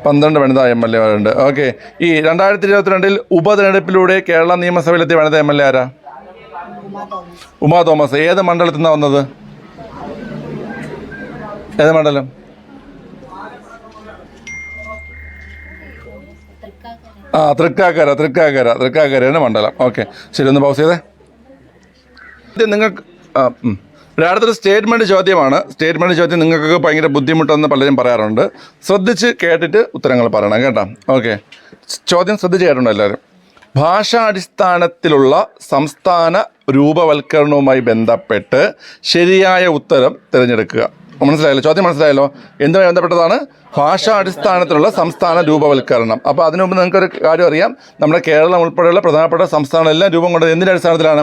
12 വനിതാ MLA-മാരുണ്ട്. ഓക്കെ, ഈ 2022 ഉപതെരഞ്ഞെടുപ്പിലൂടെ കേരള നിയമസഭയിലെത്തിയ വനിതാ MLA ആരാ? ഉമാ തോമസ്. ഏത് മണ്ഡലത്തിൽ നിന്നാണ് വന്നത്? ഏത് മണ്ഡലം? തൃക്കാക്കരയാണ് മണ്ഡലം. ഓക്കെ, ശരി, ഒന്ന് പൗസ് ചെയ്തേ. ഇത് നിങ്ങൾക്ക് അടുത്തൊരു സ്റ്റേറ്റ്മെൻറ്റ് ചോദ്യമാണ്. സ്റ്റേറ്റ്മെൻറ്റ് ചോദ്യം നിങ്ങൾക്കൊക്കെ ഭയങ്കര ബുദ്ധിമുട്ടെന്ന് പലരും പറയാറുണ്ട്. ശ്രദ്ധിച്ച് കേട്ടിട്ട് ഉത്തരങ്ങൾ പറയണം കേട്ടോ. ഓക്കെ, ചോദ്യം ശ്രദ്ധിച്ച് കേട്ടിട്ടുണ്ടോ എല്ലാവരും? ഭാഷാടിസ്ഥാനത്തിലുള്ള സംസ്ഥാന രൂപവൽക്കരണവുമായി ബന്ധപ്പെട്ട് ശരിയായ ഉത്തരം തിരഞ്ഞെടുക്കുക. മനസ്സിലായല്ലോ? ചോദ്യം മനസ്സിലായല്ലോ? എന്തുമായി ബന്ധപ്പെട്ടതാണ്? ഭാഷാടിസ്ഥാനത്തിലുള്ള സംസ്ഥാന രൂപവൽക്കരണം. അപ്പോൾ അതിനു മുമ്പ് നിങ്ങൾക്കൊരു കാര്യം അറിയാം, നമ്മുടെ കേരളം ഉൾപ്പെടെയുള്ള പ്രധാനപ്പെട്ട സംസ്ഥാനങ്ങളെല്ലാം രൂപം കൊണ്ടത് എന്തിൻ്റെ അടിസ്ഥാനത്തിലാണ്?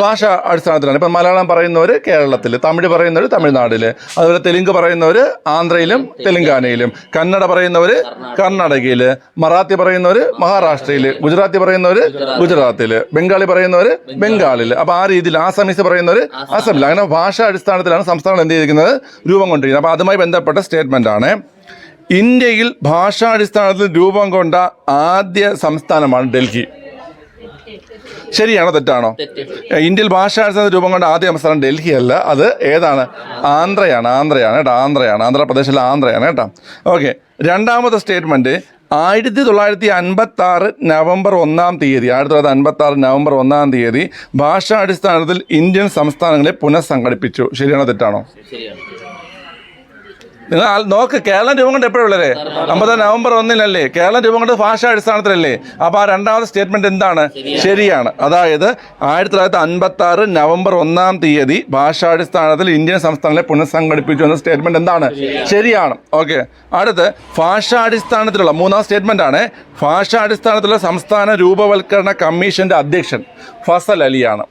ഭാഷ അടിസ്ഥാനത്തിലാണ്. ഇപ്പം മലയാളം പറയുന്നവർ കേരളത്തിൽ, തമിഴ് പറയുന്നവർ തമിഴ്നാട്ടിൽ, അതുപോലെ തെലുങ്ക് പറയുന്നവർ ആന്ധ്രയിലും തെലുങ്കാനയിലും, കന്നഡ പറയുന്നവർ കർണാടകയിൽ, മറാത്തി പറയുന്നവർ മഹാരാഷ്ട്രയിൽ, ഗുജറാത്തി പറയുന്നവർ ഗുജറാത്തിൽ, ബംഗാളി പറയുന്നവർ ബംഗാളിൽ. അപ്പോൾ ആ രീതിയിൽ ആസാമീസ് പറയുന്നവർ ആസാമിൽ. അങ്ങനെ ഭാഷാ അടിസ്ഥാനത്തിലാണ് സംസ്ഥാനങ്ങൾ എന്ത് ചെയ്തിരിക്കുന്നത്? രൂപം കൊണ്ടിരിക്കുന്നത്. അപ്പോൾ അതുമായി ബന്ധപ്പെട്ട സ്റ്റേറ്റ്മെൻ്റ് ആണ്. ഇന്ത്യയിൽ ഭാഷാടിസ്ഥാനത്തിൽ രൂപം കൊണ്ട ആദ്യ സംസ്ഥാനമാണ് ഡൽഹി. ശരിയാണോ തെറ്റാണോ? ഇന്ത്യയിൽ ഭാഷാടിസ്ഥാനത്തിൽ രൂപം കൊണ്ട ആദ്യ സംസ്ഥാനം ഡൽഹി അല്ല, അത് ഏതാണ്? ആന്ധ്രയാണ് കേട്ടോ. ആന്ധ്രാപ്രദേശിലെ ആന്ധ്രയാണ് കേട്ടോ. ഓക്കെ, രണ്ടാമത്തെ സ്റ്റേറ്റ്മെൻറ്റ് 1956 നവംബർ 1-ാം തീയതി 1956 നവംബർ 1-ാം തീയതി ഭാഷാടിസ്ഥാനത്തിൽ ഇന്ത്യൻ സംസ്ഥാനങ്ങളെ പുനഃസംഘടിപ്പിച്ചു. ശരിയാണോ തെറ്റാണോ? നിങ്ങൾ നോക്ക്, കേരളം രൂപം കൊണ്ട് എപ്പോഴുള്ളേ? 50 നവംബർ 1-നല്ലേ കേരളം രൂപം കൊണ്ട് ഭാഷാ അടിസ്ഥാനത്തിലല്ലേ? അപ്പോൾ ആ രണ്ടാമത്തെ സ്റ്റേറ്റ്മെന്റ് എന്താണ്? ശരിയാണ്. അതായത് 1956 നവംബർ 1-ാം തീയതി ഭാഷാടിസ്ഥാനത്തിൽ ഇന്ത്യൻ സംസ്ഥാനങ്ങളെ പുനഃസംഘടിപ്പിച്ചു എന്ന സ്റ്റേറ്റ്മെന്റ് എന്താണ്? ശരിയാണ്. ഓക്കെ, അടുത്ത് ഭാഷാടിസ്ഥാനത്തിലുള്ള മൂന്നാം സ്റ്റേറ്റ്മെന്റ് ആണ്. ഭാഷാടിസ്ഥാനത്തിലുള്ള സംസ്ഥാന രൂപവൽക്കരണ കമ്മീഷന്റെ അധ്യക്ഷൻ ഫസൽ അലിയാണ്.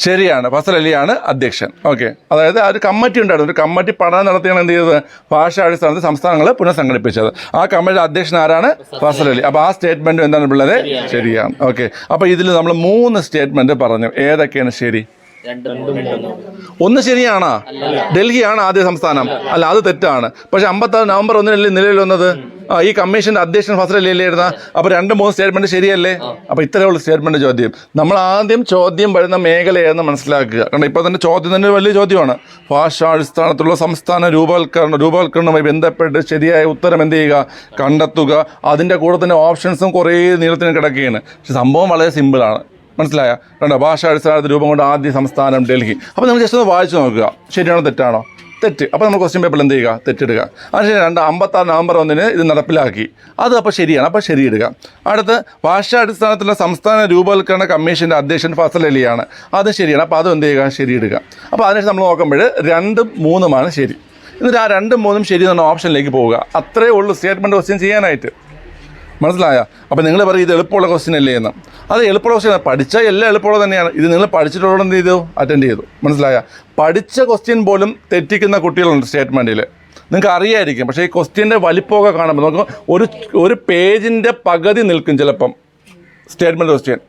ശരിയാണ്, ഫസൽ അലിയാണ് അധ്യക്ഷൻ. ഓക്കെ, അതായത് ആ ഒരു കമ്മിറ്റി ഉണ്ടായിരുന്നു. ഒരു കമ്മിറ്റി പഠനം നടത്തിയാണ് എന്ത് ചെയ്തത്? ഭാഷാടിസ്ഥാനത്തിൽ സംസ്ഥാനങ്ങൾ പുനഃസംഘടിപ്പിച്ചത്. ആ കമ്മിറ്റിയുടെ അധ്യക്ഷൻ ആരാണ്? ഫസൽ അലി. അപ്പോൾ ആ സ്റ്റേറ്റ്മെന്റ് എന്താണ് പിള്ളേരെ? ശരിയാണ്. ഓക്കെ, അപ്പോൾ ഇതിൽ നമ്മൾ 3 സ്റ്റേറ്റ്മെന്റ് പറഞ്ഞു. ഏതൊക്കെയാണ് ശരി? ഒന്ന് ശരിയാണോ? ഡൽഹിയാണ് ആദ്യ സംസ്ഥാനം. അല്ല, അത് തെറ്റാണ്. പക്ഷെ 56 നവംബർ 1-നല്ലേ നിലവിൽ വന്നത്? ഈ കമ്മീഷന്റെ അധ്യക്ഷൻ ഫസൽ അലി അല്ലായിരുന്ന? അപ്പോൾ 2-3 സ്റ്റേറ്റ്മെന്റ് ശരിയല്ലേ? അപ്പോൾ ഇത്രയുള്ള സ്റ്റേറ്റ്മെന്റ് ചോദ്യം. നമ്മൾ ആദ്യം ചോദ്യം വരുന്ന മേഖലയെന്ന് മനസ്സിലാക്കുക. കാരണം ഇപ്പോൾ തന്നെ ചോദ്യം തന്നെ വലിയ ചോദ്യമാണ്. ഭാഷാടിസ്ഥാനത്തുള്ള സംസ്ഥാന രൂപവൽക്കരണവുമായി ബന്ധപ്പെട്ട് ശരിയായ ഉത്തരം എന്ത് ചെയ്യുക? കണ്ടെത്തുക. അതിൻ്റെ കൂടെ തന്നെ ഓപ്ഷൻസും കുറേ നീളത്തിന് കിടക്കുകയാണ്. പക്ഷെ സംഭവം വളരെ സിമ്പിളാണ്. മനസ്സിലായ? കണ്ടോ? ഭാഷാടിസ്ഥാനത്തിൽ രൂപം കൊണ്ട് ആദ്യ സംസ്ഥാനം ഡൽഹി. അപ്പോൾ നിങ്ങൾ ജസ്റ്റ് ഒന്ന് വായിച്ചു നോക്കുക, ശരിയാണോ തെറ്റാണോ? തെറ്റ്. അപ്പോൾ നമ്മൾ ക്വസ്റ്റ്യൻ പേപ്പറിൽ എന്ത് ചെയ്യുക? തെറ്റിടുക. അതിന് 56 നവംബർ 1-ന് ഇത് നടപ്പിലാക്കി. അത് അപ്പോൾ ശരിയാണ്. അപ്പോൾ ശരിയിടുക. അടുത്ത് ഭാഷാടിസ്ഥാനത്തിലുള്ള സംസ്ഥാന രൂപവൽക്കരണ കമ്മീഷൻ്റെ അധ്യക്ഷൻ ഫസൽ അലിയാണ്. അത് ശരിയാണ്. അപ്പോൾ അതും എന്ത് ചെയ്യുക? ശരിയിടുക. അപ്പോൾ അതിനുശേഷം നമ്മൾ നോക്കുമ്പോൾ 2ഉം 3ഉമാണ് ശരി. എന്നിട്ട് ആ 2ഉം 3ഉം ശരി എന്ന ഓപ്ഷനിലേക്ക് പോവുക. അത്രയേ ഉള്ളൂ സ്റ്റേറ്റ്മെൻറ്റ് ക്വസ്റ്റ്യൻ ചെയ്യാനായിട്ട്. മനസ്സിലായ? അപ്പോൾ നിങ്ങൾ പറയും ഇത് എളുപ്പമുള്ള ക്വസ്റ്റ്യൻ അല്ലേ എന്ന്. അത് എളുപ്പമുള്ള ക്വസ്റ്റ്യൻ പഠിച്ചാൽ എല്ലാം എളുപ്പമുള്ള തന്നെയാണ്. ഇത് നിങ്ങൾ പഠിച്ചിട്ടുള്ള എന്ത് ചെയ്തു? അറ്റൻഡ് ചെയ്തു. മനസ്സിലായ? പഠിച്ച ക്വസ്റ്റ്യൻ പോലും തെറ്റിക്കുന്ന കുട്ടികളുണ്ട് സ്റ്റേറ്റ്മെൻറ്റിൽ. നിങ്ങൾക്ക് അറിയായിരിക്കും. പക്ഷേ ഈ ക്വസ്റ്റ്യൻ്റെ വലിപ്പമൊക്കെ കാണുമ്പോൾ നമുക്ക് ഒരു പേജിൻ്റെ പകുതി നിൽക്കും ചിലപ്പം സ്റ്റേറ്റ്മെൻറ്റ് ക്വസ്റ്റ്യൻ.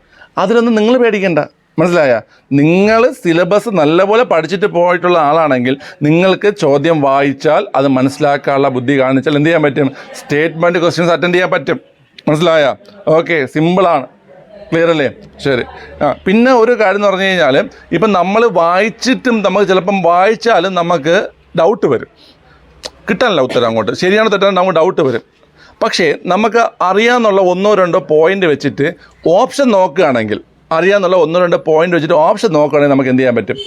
അതിലൊന്നും നിങ്ങൾ പേടിക്കേണ്ട. മനസ്സിലായ? നിങ്ങൾ സിലബസ് നല്ലപോലെ പഠിച്ചിട്ട് പോയിട്ടുള്ള ആളാണെങ്കിൽ നിങ്ങൾക്ക് ചോദ്യം വായിച്ചാൽ അത് മനസ്സിലാക്കാനുള്ള ബുദ്ധി കാണിച്ചാൽ എന്ത് ചെയ്യാൻ പറ്റും? സ്റ്റേറ്റ്മെൻറ്റ് ക്വസ്റ്റ്യൻസ് അറ്റൻഡ് ചെയ്യാൻ പറ്റും. മനസ്സിലായ? ഓക്കെ, സിമ്പിളാണ്. ക്ലിയർ അല്ലേ? ശരി. പിന്നെ ഒരു കാര്യം എന്ന് പറഞ്ഞു കഴിഞ്ഞാൽ ഇപ്പം നമ്മൾ വായിച്ചിട്ടും നമുക്ക് ചിലപ്പം വായിച്ചാലും നമുക്ക് ഡൗട്ട് വരും. കിട്ടാനല്ല ഉത്തരം അങ്ങോട്ട്. ശരിയാണോ തെറ്റാണോ നമുക്ക് ഡൗട്ട് വരും. പക്ഷേ നമുക്ക് അറിയാമെന്നുള്ള 1-2 പോയിൻ്റ് വെച്ചിട്ട് ഓപ്ഷൻ നോക്കുകയാണെങ്കിൽ അറിയാമെന്നുള്ള 1-2 പോയിൻ്റ് വെച്ചിട്ട് ഓപ്ഷൻ നോക്കുകയാണെങ്കിൽ നമുക്ക് എന്ത് ചെയ്യാൻ പറ്റും?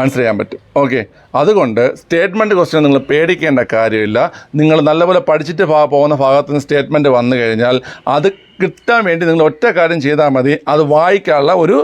ആൻസർ ചെയ്യാൻ പറ്റും. ഓക്കെ, അതുകൊണ്ട് സ്റ്റേറ്റ്മെൻറ്റ് ക്വസ്റ്റ്യൻ നിങ്ങൾ പേടിക്കേണ്ട കാര്യമില്ല. നിങ്ങൾ നല്ലപോലെ പഠിച്ചിട്ട് പോകുന്ന ഭാഗത്ത് നിന്ന് സ്റ്റേറ്റ്മെൻറ്റ് വന്നു കഴിഞ്ഞാൽ അത് കിട്ടാൻ വേണ്ടി നിങ്ങൾ ഒറ്റ കാര്യം ചെയ്താൽ മതി. അത് വായിക്കാനുള്ള ഒരു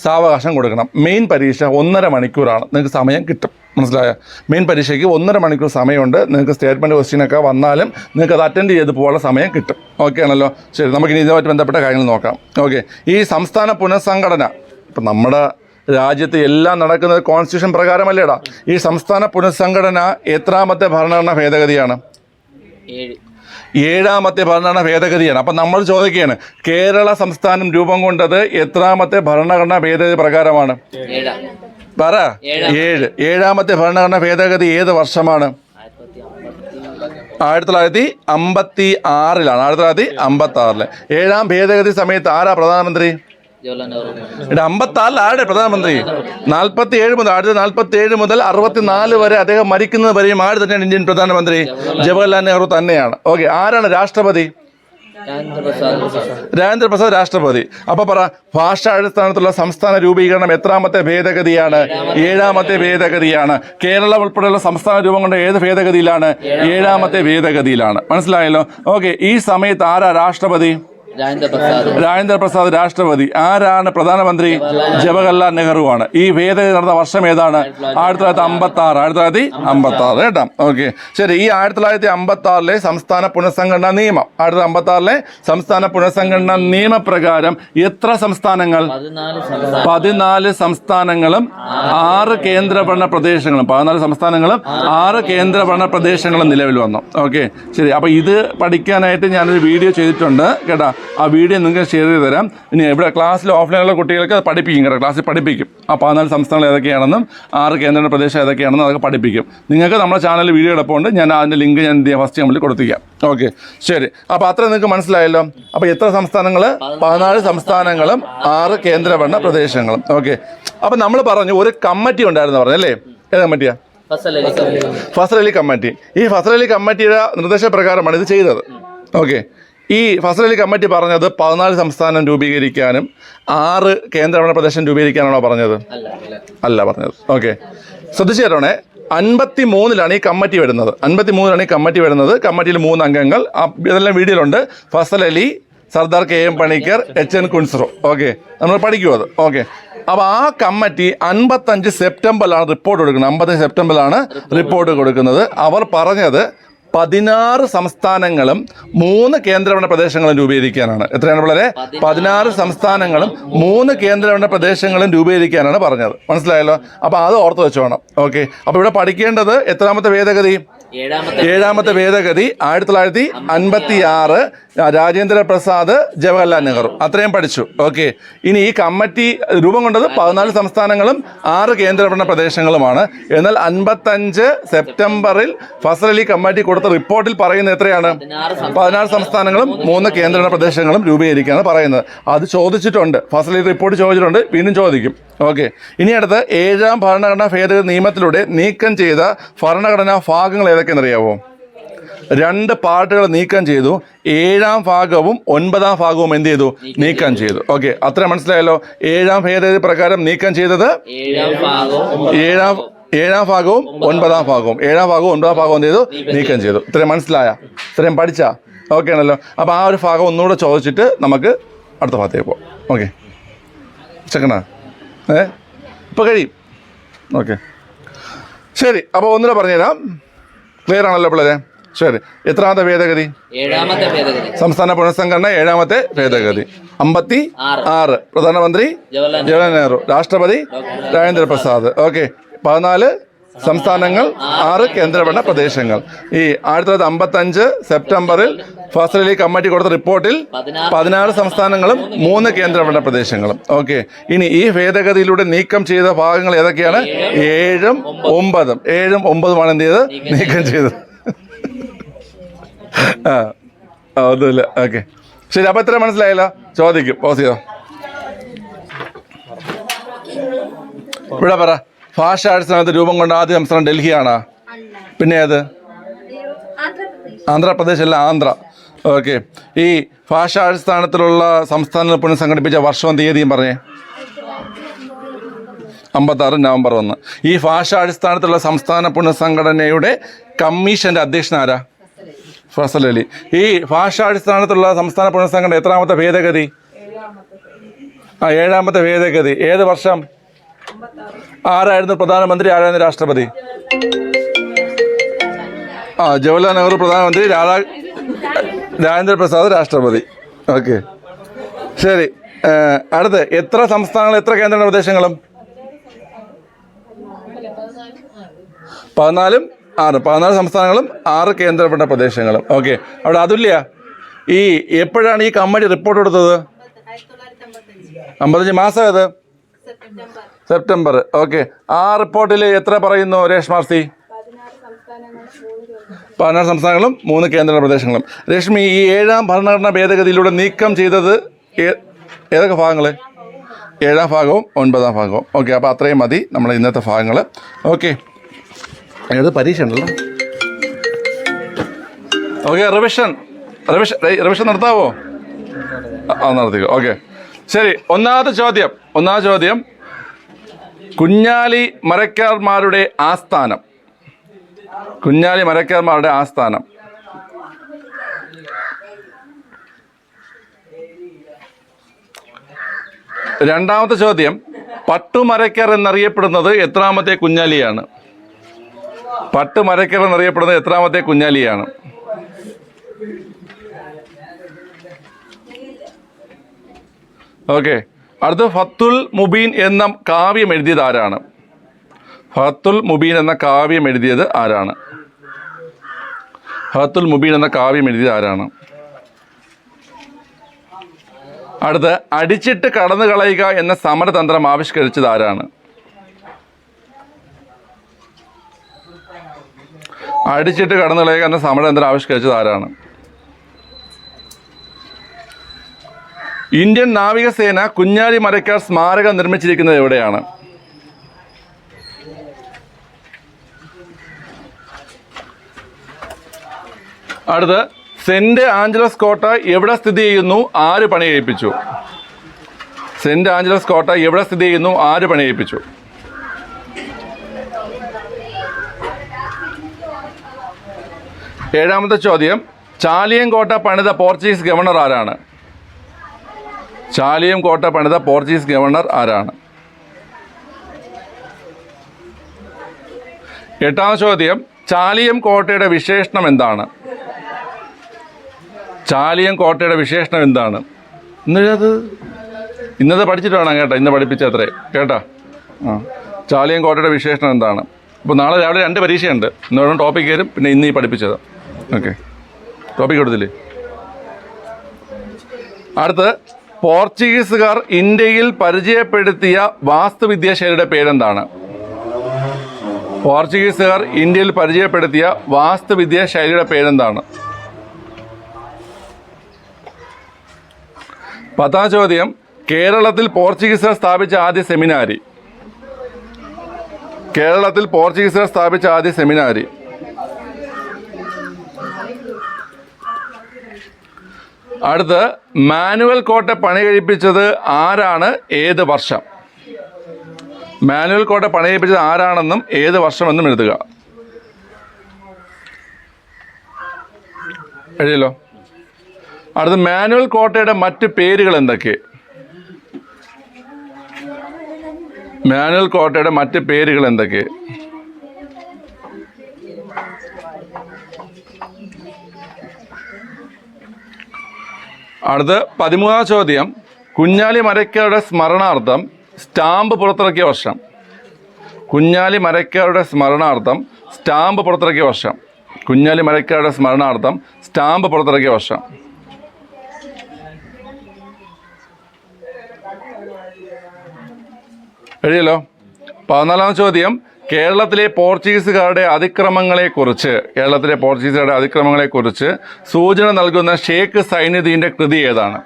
സാവകാശം കൊടുക്കണം. മെയിൻ പരീക്ഷ 1.5 മണിക്കൂറാണ്. നിങ്ങൾക്ക് സമയം കിട്ടും. മനസ്സിലായ? മെയിൻ പരീക്ഷയ്ക്ക് 1.5 മണിക്കൂർ സമയമുണ്ട്. നിങ്ങൾക്ക് സ്റ്റേറ്റ്മെൻറ്റ് ക്വസ്റ്റ്യനൊക്കെ വന്നാലും നിങ്ങൾക്ക് അത് അറ്റൻഡ് ചെയ്ത് പോകാനുള്ള സമയം കിട്ടും. ഓക്കെ ആണല്ലോ? ശരി, നമുക്കിനി ഇതുമായിട്ട് ബന്ധപ്പെട്ട കാര്യങ്ങൾ നോക്കാം. ഓക്കെ, ഈ സംസ്ഥാന പുനഃസംഘടന ഇപ്പം നമ്മുടെ രാജ്യത്ത് എല്ലാം നടക്കുന്നത് കോൺസ്റ്റിറ്റ്യൂഷൻ പ്രകാരമല്ലേടാ? ഈ സംസ്ഥാന പുനഃസംഘടന എത്രാമത്തെ ഭരണഘടനാ ഭേദഗതിയാണ്? 7ാമത്തെ ഭരണഘടനാ ഭേദഗതിയാണ്. അപ്പം നമ്മൾ ചോദിക്കുകയാണ്, കേരള സംസ്ഥാനം രൂപം കൊണ്ടത് എത്രാമത്തെ ഭരണഘടനാ ഭേദഗതി പ്രകാരമാണ്? പറ. 7ാമത്തെ ഭരണഘടനാ ഭേദഗതി ഏത് വർഷമാണ്? 1956-ലാണ്. 1956. 7ാം ഭേദഗതി സമയത്ത് ആരാ പ്രധാനമന്ത്രി? 56 ആരുടെ പ്രധാനമന്ത്രി? 47 മുതൽ 1947 മുതൽ 64 വരെ അദ്ദേഹം മരിക്കുന്നത് വരെയും ആര് തന്നെയാണ് ഇന്ത്യൻ പ്രധാനമന്ത്രി? ജവഹർലാൽ നെഹ്റു തന്നെയാണ്. ഓക്കെ, ആരാണ് രാഷ്ട്രപതി? രാജേന്ദ്ര പ്രസാദ് രാഷ്ട്രപതി. അപ്പൊ പറ, ഭാഷാടിസ്ഥാനത്തുള്ള സംസ്ഥാന രൂപീകരണം എത്രാമത്തെ ഭേദഗതിയാണ്? 7ാമത്തെ ഭേദഗതിയാണ്. കേരളം ഉൾപ്പെടെയുള്ള സംസ്ഥാന രൂപം കൊണ്ട് ഏത് ഭേദഗതിയിലാണ്? 7ാമത്തെ ഭേദഗതിയിലാണ്. മനസ്സിലായല്ലോ? ഓക്കെ. ഈ സമയത്ത് ആരാ രാഷ്ട്രപതി? രാജേന്ദ്ര പ്രസാദ് രാഷ്ട്രപതി. ആരാണ് പ്രധാനമന്ത്രി? ജവഹർലാൽ നെഹ്റു ആണ്. ഈ ഭേദഗതി നടന്ന വർഷം ഏതാണ്? 1956. കേട്ടോ? ഓക്കെ, ശരി. ഈ 1956 സംസ്ഥാന പുനഃസംഘടനാ നിയമം, 1956 സംസ്ഥാന പുനഃസംഘടനാ നിയമപ്രകാരം എത്ര സംസ്ഥാനങ്ങൾ? 14 സംസ്ഥാനങ്ങളും 6 കേന്ദ്രഭരണ പ്രദേശങ്ങളും. 14 സംസ്ഥാനങ്ങളും 6 കേന്ദ്രഭരണ പ്രദേശങ്ങളും നിലവിൽ വന്നു. ഓക്കെ, ശരി. അപ്പൊ ഇത് പഠിക്കാനായിട്ട് ഞാനൊരു വീഡിയോ ചെയ്തിട്ടുണ്ട് കേട്ടോ. ആ വീഡിയോ നിങ്ങൾക്ക് ഷെയർ ചെയ്ത് തരാം. ഇനി ഇവിടെ ക്ലാസ്സിൽ ഓഫ്ലൈനുള്ള കുട്ടികൾക്ക് അത് പഠിപ്പിക്കും കേട്ടോ. ക്ലാസ്സിൽ പഠിപ്പിക്കും. ആ 14 സംസ്ഥാനങ്ങൾ ഏതൊക്കെയാണെന്നും 6 കേന്ദ്ര പ്രദേശം ഏതൊക്കെയാണെന്നും അതൊക്കെ പഠിപ്പിക്കും. നിങ്ങൾക്ക് നമ്മുടെ ചാനലിൽ വീഡിയോ എടുപ്പുണ്ട്. ഞാൻ അതിൻ്റെ ലിങ്ക് ഞാൻ ഫസ്റ്റ് കമ്മിൽ കൊടുത്തിരിക്കാം. ഓക്കെ, ശരി. അപ്പോൾ അത്ര നിങ്ങൾക്ക് മനസ്സിലായല്ലോ. അപ്പോൾ എത്ര സംസ്ഥാനങ്ങൾ? 14 സംസ്ഥാനങ്ങളും 6 കേന്ദ്രഭരണ പ്രദേശങ്ങളും. ഓക്കെ, അപ്പോൾ നമ്മൾ പറഞ്ഞു ഒരു കമ്മിറ്റി ഉണ്ടായിരുന്നു പറഞ്ഞല്ലേ? ഏത് കമ്മിറ്റിയാ? ഫസൽ അലി കമ്മിറ്റി. ഈ ഫസൽ അലി കമ്മിറ്റിയുടെ നിർദ്ദേശപ്രകാരമാണ് ഇത് ചെയ്തത്. ഓക്കെ, ഈ ഫസൽ അലി കമ്മിറ്റി പറഞ്ഞത് 14 സംസ്ഥാനം രൂപീകരിക്കാനും 6 കേന്ദ്രഭരണ പ്രദേശം രൂപീകരിക്കാനാണോ പറഞ്ഞത്? അല്ല പറഞ്ഞത്. ഓക്കെ, ശ്രദ്ധിച്ചു തരണേ. 53-ലാണ് ഈ കമ്മിറ്റി വരുന്നത്. 53-ലാണ് ഈ കമ്മിറ്റി വരുന്നത്. കമ്മിറ്റിയിൽ 3 അംഗങ്ങൾ. ഇതെല്ലാം വീഡിയോയിലുണ്ട്. Fazal Ali, Sardar KM Panikkar, HN Kunzru. Okay, നമ്മൾ പഠിക്കും അത്. ഓക്കെ, അപ്പോൾ ആ കമ്മിറ്റി 55 സെപ്റ്റംബറിലാണ് റിപ്പോർട്ട് കൊടുക്കുന്നത്. 55 സെപ്റ്റംബറിലാണ് റിപ്പോർട്ട് കൊടുക്കുന്നത്. അവർ പറഞ്ഞത് 16 സംസ്ഥാനങ്ങളും 3 കേന്ദ്രഭരണ പ്രദേശങ്ങളും രൂപീകരിക്കാനാണ്. എത്രയാണ് വളരെ? 16 സംസ്ഥാനങ്ങളും 3 കേന്ദ്രഭരണ പ്രദേശങ്ങളും രൂപീകരിക്കാനാണ് പറഞ്ഞത്. മനസ്സിലായല്ലോ? അപ്പോൾ അത് ഓർത്ത് വെച്ചോണം. ഓക്കെ, അപ്പോൾ ഇവിടെ പഠിക്കേണ്ടത് എത്രാമത്തെ ഭേദഗതി? 7ാമത്തെ ഭേദഗതി 1956. രാജേന്ദ്ര പ്രസാദ്, ജവഹർലാൽ നെഹ്റു. അത്രയും പഠിച്ചു. ഓക്കെ, ഇനി ഈ കമ്മിറ്റി രൂപം കൊണ്ടത് 14 സംസ്ഥാനങ്ങളും 6 കേന്ദ്രഭരണ പ്രദേശങ്ങളുമാണ്. എന്നാൽ 55 സെപ്റ്റംബറിൽ ഫസൽ അലി കമ്മിറ്റി കൊടുത്ത റിപ്പോർട്ടിൽ പറയുന്നത് എത്രയാണ്? 16 സംസ്ഥാനങ്ങളും 3 കേന്ദ്രഭരണ പ്രദേശങ്ങളും രൂപീകരിക്കുകയാണ് പറയുന്നത്. അത് ചോദിച്ചിട്ടുണ്ട്. ഫസൽ അലി റിപ്പോർട്ട് ചോദിച്ചിട്ടുണ്ട്, വീണ്ടും ചോദിക്കും. ഓക്കെ, ഇനി അടുത്ത് 7ാം ഭരണഘടനാ ഭേദഗതി നിയമത്തിലൂടെ നീക്കം ചെയ്ത ഭരണഘടനാ ഭാഗങ്ങൾ ഏതൊക്കെയെന്നറിയാവോ? 2 പാർട്ടുകൾ നീക്കം ചെയ്തു. 7ാം ഭാഗവും 9ാം ഭാഗവും എന്ത് ചെയ്തു? നീക്കം ചെയ്തു. ഓക്കെ, അത്ര മനസ്സിലായല്ലോ. 7ാം ഭേദഗതി പ്രകാരം നീക്കം ചെയ്തത് 7ാം ഭാഗവും 9ാം ഭാഗവും. 7ാം ഭാഗവും 9ാം ഭാഗവും എന്ത് ചെയ്തു? നീക്കം ചെയ്തു. ഇത്രയും മനസ്സിലായ? ഇത്രയും പഠിച്ചാ? ഓക്കെ ആണല്ലോ. അപ്പോൾ ആ ഒരു ഭാഗം ഒന്നുകൂടെ ചോദിച്ചിട്ട് നമുക്ക് അടുത്ത ഭാഗത്തേക്ക് പോകാം. ഓക്കെ, ചെക്കണ ഇപ്പോൾ കഴിയും. ഓക്കെ, ശരി. അപ്പോൾ ഒന്നുകൂടെ പറഞ്ഞുതരാം. ക്ലിയർ ആണല്ലോ പിള്ളേരെ? ശരി. എത്രാമത്തെ ഭേദഗതി? 7ാമത്തെ ഭേദഗതി. സംസ്ഥാന പുനഃസംഘടന 7ാമത്തെ ഭേദഗതി. 56 പ്രധാനമന്ത്രി ജവഹർലാൽ നെഹ്റു, രാഷ്ട്രപതി രാജേന്ദ്ര പ്രസാദ്. ഓക്കെ, 14 സംസ്ഥാനങ്ങൾ 6 കേന്ദ്രഭരണ പ്രദേശങ്ങൾ. ഈ 1955 സെപ്റ്റംബറിൽ ഫസൽ അലി കമ്മിറ്റി കൊടുത്ത റിപ്പോർട്ടിൽ 16 സംസ്ഥാനങ്ങളും 3 കേന്ദ്രഭരണ പ്രദേശങ്ങളും. ഓക്കെ, ഇനി ഈ ഭേദഗതിയിലൂടെ നീക്കം ചെയ്ത ഭാഗങ്ങൾ ഏതൊക്കെയാണ്? 7ഉം 9ഉം. 7ഉം 9ഉമാണ് എന്ത് ചെയ്തത്? നീക്കം ചെയ്തത്. ഒന്നുമില്ല. ഓക്കെ, ശരി. അപ്പോൾ ഇത്ര മനസ്സിലായല്ലോ? ചോദിക്കും. പോസ് ചെയ്തോ. ഇവിടെ പറ, ഭാഷാടിസ്ഥാനത്ത് രൂപം കൊണ്ട ആദ്യ സംസ്ഥാനം ഡൽഹിയാണ്. പിന്നെ ഏത്? ആന്ധ്രാപ്രദേശ് അല്ല, ആന്ധ്ര. ഓക്കെ, ഈ ഭാഷാടിസ്ഥാനത്തിലുള്ള സംസ്ഥാനങ്ങൾ പുനഃസംഘടിപ്പിച്ച വർഷവും തീയതിയും പറഞ്ഞേ. 56 നവംബർ 1. ഈ ഭാഷാടിസ്ഥാനത്തിലുള്ള സംസ്ഥാന പുനഃസംഘടനയുടെ കമ്മീഷന്റെ അധ്യക്ഷൻ ആരാ? ഫസൽ അലി. ഈ ഭാഷാടിസ്ഥാനത്തിലുള്ള സംസ്ഥാന പുനഃസംഘടന എത്രാമത്തെ ഭേദഗതി? 7ാമത്തെ ഭേദഗതി. ഏത് വർഷം? ആരായിരുന്നു പ്രധാനമന്ത്രി? ആരായിരുന്നു രാഷ്ട്രപതി? ജവഹർലാൽ നെഹ്റു പ്രധാനമന്ത്രി, രാജേന്ദ്ര പ്രസാദ് രാഷ്ട്രപതി. ഓക്കെ, ശരി. അടുത്ത് എത്ര സംസ്ഥാനങ്ങൾ എത്ര കേന്ദ്രഭരണ പ്രദേശങ്ങളും? 14 സംസ്ഥാനങ്ങളും 6 കേന്ദ്രഭരണ പ്രദേശങ്ങളും. ഓക്കെ, അവിടെ അതുല്യ, ഈ എപ്പോഴാണ് ഈ കമ്മിറ്റി റിപ്പോർട്ട് കൊടുത്തത്? 55 മാസം ഏത്? സെപ്റ്റംബർ. ഓക്കെ, ആ റിപ്പോർട്ടിൽ എത്ര പറയുന്നു രേഷ്മാർസി? 16 സംസ്ഥാനങ്ങളും 3 കേന്ദ്ര പ്രദേശങ്ങളും. രശ്മി, ഈ 7ാം ഭരണഘടനാ ഭേദഗതിയിലൂടെ നീക്കം ചെയ്തത് ഏതൊക്കെ ഭാഗങ്ങൾ? 7ാം ഭാഗവും 9ാം ഭാഗവും. ഓക്കെ, അപ്പോൾ അത്രയും മതി നമ്മുടെ ഇന്നത്തെ ഭാഗങ്ങൾ. ഓക്കെ, ഏത് പരീക്ഷ ഉണ്ടല്ലോ. ഓക്കെ, റിവിഷൻ റിവിഷൻ നടത്താവോ? നടത്തിക്കോ. ഓക്കെ, ശരി. ഒന്നാമത്തെ ചോദ്യം കുഞ്ഞാലി മരക്കാർമാരുടെ ആസ്ഥാനം. രണ്ടാമത്തെ ചോദ്യം പട്ടുമരയ്ക്കർ എന്നറിയപ്പെടുന്നത് എത്രാമത്തെ കുഞ്ഞാലിയാണ്? ഓക്കെ, അടുത്ത് ഫത്തുൽ മുബീൻ എന്ന കാവ്യം എഴുതിയത് ആരാണ്? അടുത്ത് അടിച്ചിട്ട് കടന്നു കളയുക എന്ന സമരതന്ത്രം ആവിഷ്കരിച്ചത് ആരാണ്? ഇന്ത്യൻ നാവികസേന കുഞ്ഞാലി മരക്കാർ സ്മാരകം നിർമ്മിച്ചിരിക്കുന്നത് എവിടെയാണ്? അടുത്ത് സെന്റ് ആഞ്ചലസ് കോട്ട എവിടെ സ്ഥിതി ചെയ്യുന്നു? ആര് പണി കഴിപ്പിച്ചു? ഏഴാമത്തെ ചോദ്യം ചാലിയൻകോട്ട പണിത പോർച്ചുഗീസ് ഗവർണർ ആരാണ്? എട്ടാമത്തെ ചോദ്യം ചാലിയം കോട്ടയുടെ വിശേഷണം എന്താണ്? ഇന്നത്തെ പഠിച്ചിട്ട് വേണം കേട്ടോ, ഇന്ന് പഠിപ്പിച്ചത്രേ കേട്ടോ. ചാലിയം കോട്ടയുടെ വിശേഷണം എന്താണ്? അപ്പോൾ നാളെ രാവിലെ 2 പരീക്ഷയുണ്ട്. ഇന്നോളം ടോപ്പിക് വരും, പിന്നെ ഇന്ന് ഈ പഠിപ്പിച്ചത്. ഓക്കെ, ടോപ്പിക് കൊടുത്തില്ലേ? അടുത്ത് പോർച്ചുഗീസുകാർ ഇന്ത്യയിൽ പരിചയപ്പെടുത്തിയ വാസ്തുവിദ്യാ ശൈലിയുടെ പേരെന്താണ്? പത്താം ചോദ്യം കേരളത്തിൽ പോർച്ചുഗീസുകാർ സ്ഥാപിച്ച ആദ്യ സെമിനാരി. അടുത്ത് മാനുവൽ കോട്ട പണി കഴിപ്പിച്ചത് ആരാണ്? ഏത് വർഷം? ആരാണെന്നും ഏത് വർഷമെന്നും എഴുതുക. എഴുതിയല്ലോ. അടുത്ത് മാനുവൽ കോട്ടയുടെ മറ്റ് പേരുകൾ എന്തൊക്കെ? അടുത്ത് 13ാം ചോദ്യം കുഞ്ഞാലി മരക്കാരുടെ സ്മരണാർത്ഥം സ്റ്റാമ്പ് പുറത്തിറക്കിയ വർഷം. എഴുതിയല്ലോ. 14ാം ചോദ്യം കേരളത്തിലെ പോർച്ചുഗീസുകാരുടെ അതിക്രമങ്ങളെക്കുറിച്ച് സൂചന നൽകുന്ന ഷേഖ് സൈനുദ്ദീൻ്റെ കൃതി ഏതാണ്?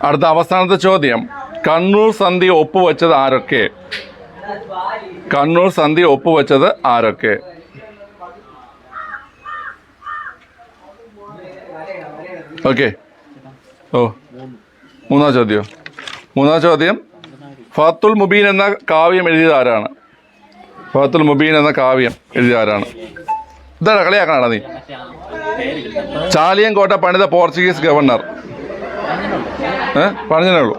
അടുത്ത അവസാനത്തെ ചോദ്യം കണ്ണൂർ സന്ധി ഒപ്പുവെച്ചത് ആരൊക്കെ? ഓക്കെ. മൂന്നാം ചോദ്യം ഫത്തുൽ മുബീൻ എന്ന കാവ്യം എഴുതിയത് ആരാണ്? ഇതാ കളിയാക്കണാടാ നീ. ചാലിയൻകോട്ട പണിത പോർച്ചുഗീസ് ഗവർണർ. പറഞ്ഞേ ഉള്ളൂ.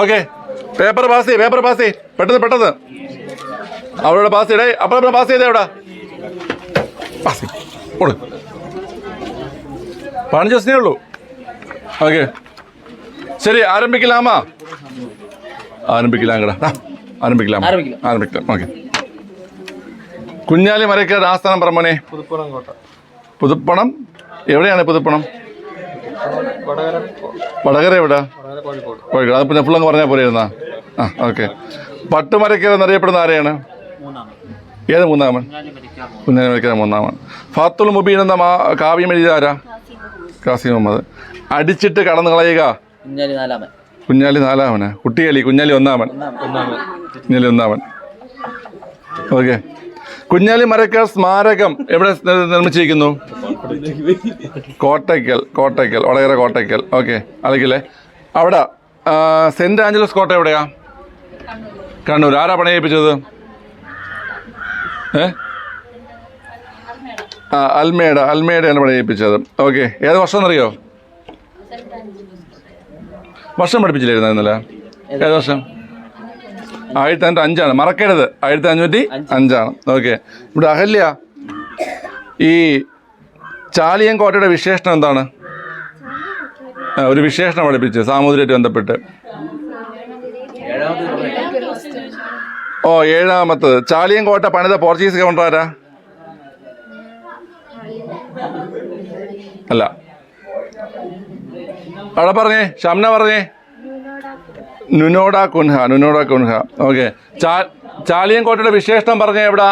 ഓക്കെ, പേപ്പർ പാസ് ചെയ്യ് പെട്ടെന്ന്. അവരോട് പാസ് ചെയ്യടേ. അപ്പുറം പാസ് ചെയ്തേ. എവിടാ പാസ് കൊടു. 15 ദിവസമേ ഉള്ളൂ. ഓക്കെ, ശരി. ആരംഭിക്കലാം. ഓക്കെ. കുഞ്ഞാലി മരക്കാരുടെ ആസ്ഥാനം പറമോനെ. പുതുപ്പണം എവിടെയാണ്? വടകര എവിടാ? കോഴിക്കോട്. അത് പിന്നെ ഫുള്ളങ്ങ് പറഞ്ഞാൽ പോലെയിരുന്നാ? ഓക്കെ. പട്ടുമരക്കാർ എന്നറിയപ്പെടുന്ന ആരെയാണ്? ഏത് മൂന്നാമൻ? കുഞ്ഞാലി മരക്കാർ മൂന്നാമൻ. ഫത്തുൽ മുബീൻ എന്ന കാവ്യം എഴുതിയ ആരാ? കാസിം മുഹമ്മദ്. അടിച്ചിട്ട് കടന്നു കളയുക കുഞ്ഞാലി നാലാമൻ. കുഞ്ഞാലി നാലാമനാ? കുട്ടികളി കുഞ്ഞാലി ഒന്നാമൻ. കുഞ്ഞാലി ഒന്നാമൻ. ഓക്കെ. കുഞ്ഞാലി മരക്കാർ സ്മാരകം എവിടെ നിർമ്മിച്ചിരിക്കുന്നു? കോട്ടയ്ക്കൽ വടകര കോട്ടയ്ക്കൽ. ഓക്കെ, അലക്കില്ലേ അവിടെ. സെന്റ് ആഞ്ചലസ് കോട്ട എവിടെയാ? കണ്ണൂർ. ആരാ പണിയിപ്പിച്ചത്? അൽമേഡയാണ് പണിയിപ്പിച്ചത്. ഓക്കെ, ഏത് വർഷം എന്നറിയോ? വർഷം പഠിപ്പിച്ചില്ലായിരുന്നു ഇന്നലെ? ഏത് വർഷം? 1505 മറക്കരുത്. 1505. ഓക്കെ. ഇവിടെ അഹല്യ, ഈ ചാലിയൻ കോട്ടയുടെ വിശേഷണം എന്താണ്? ഒരു വിശേഷണം പഠിപ്പിച്ച് സാമൂതിരിയായിട്ട് ബന്ധപ്പെട്ട്. ഏഴാമത്തത്. ചാലിയൻ കോട്ട പണിത പോർച്ചുഗീസ് ഗവർണർ ആരാ? അല്ല, അവിടെ പറഞ്ഞേ, ഷംന പറഞ്ഞേ. നുനോഡ കുൻഹ. ഓക്കെ. ചാലിയൻ കോട്ടയുടെ വിശേഷണം പറഞ്ഞേ. എവിടെ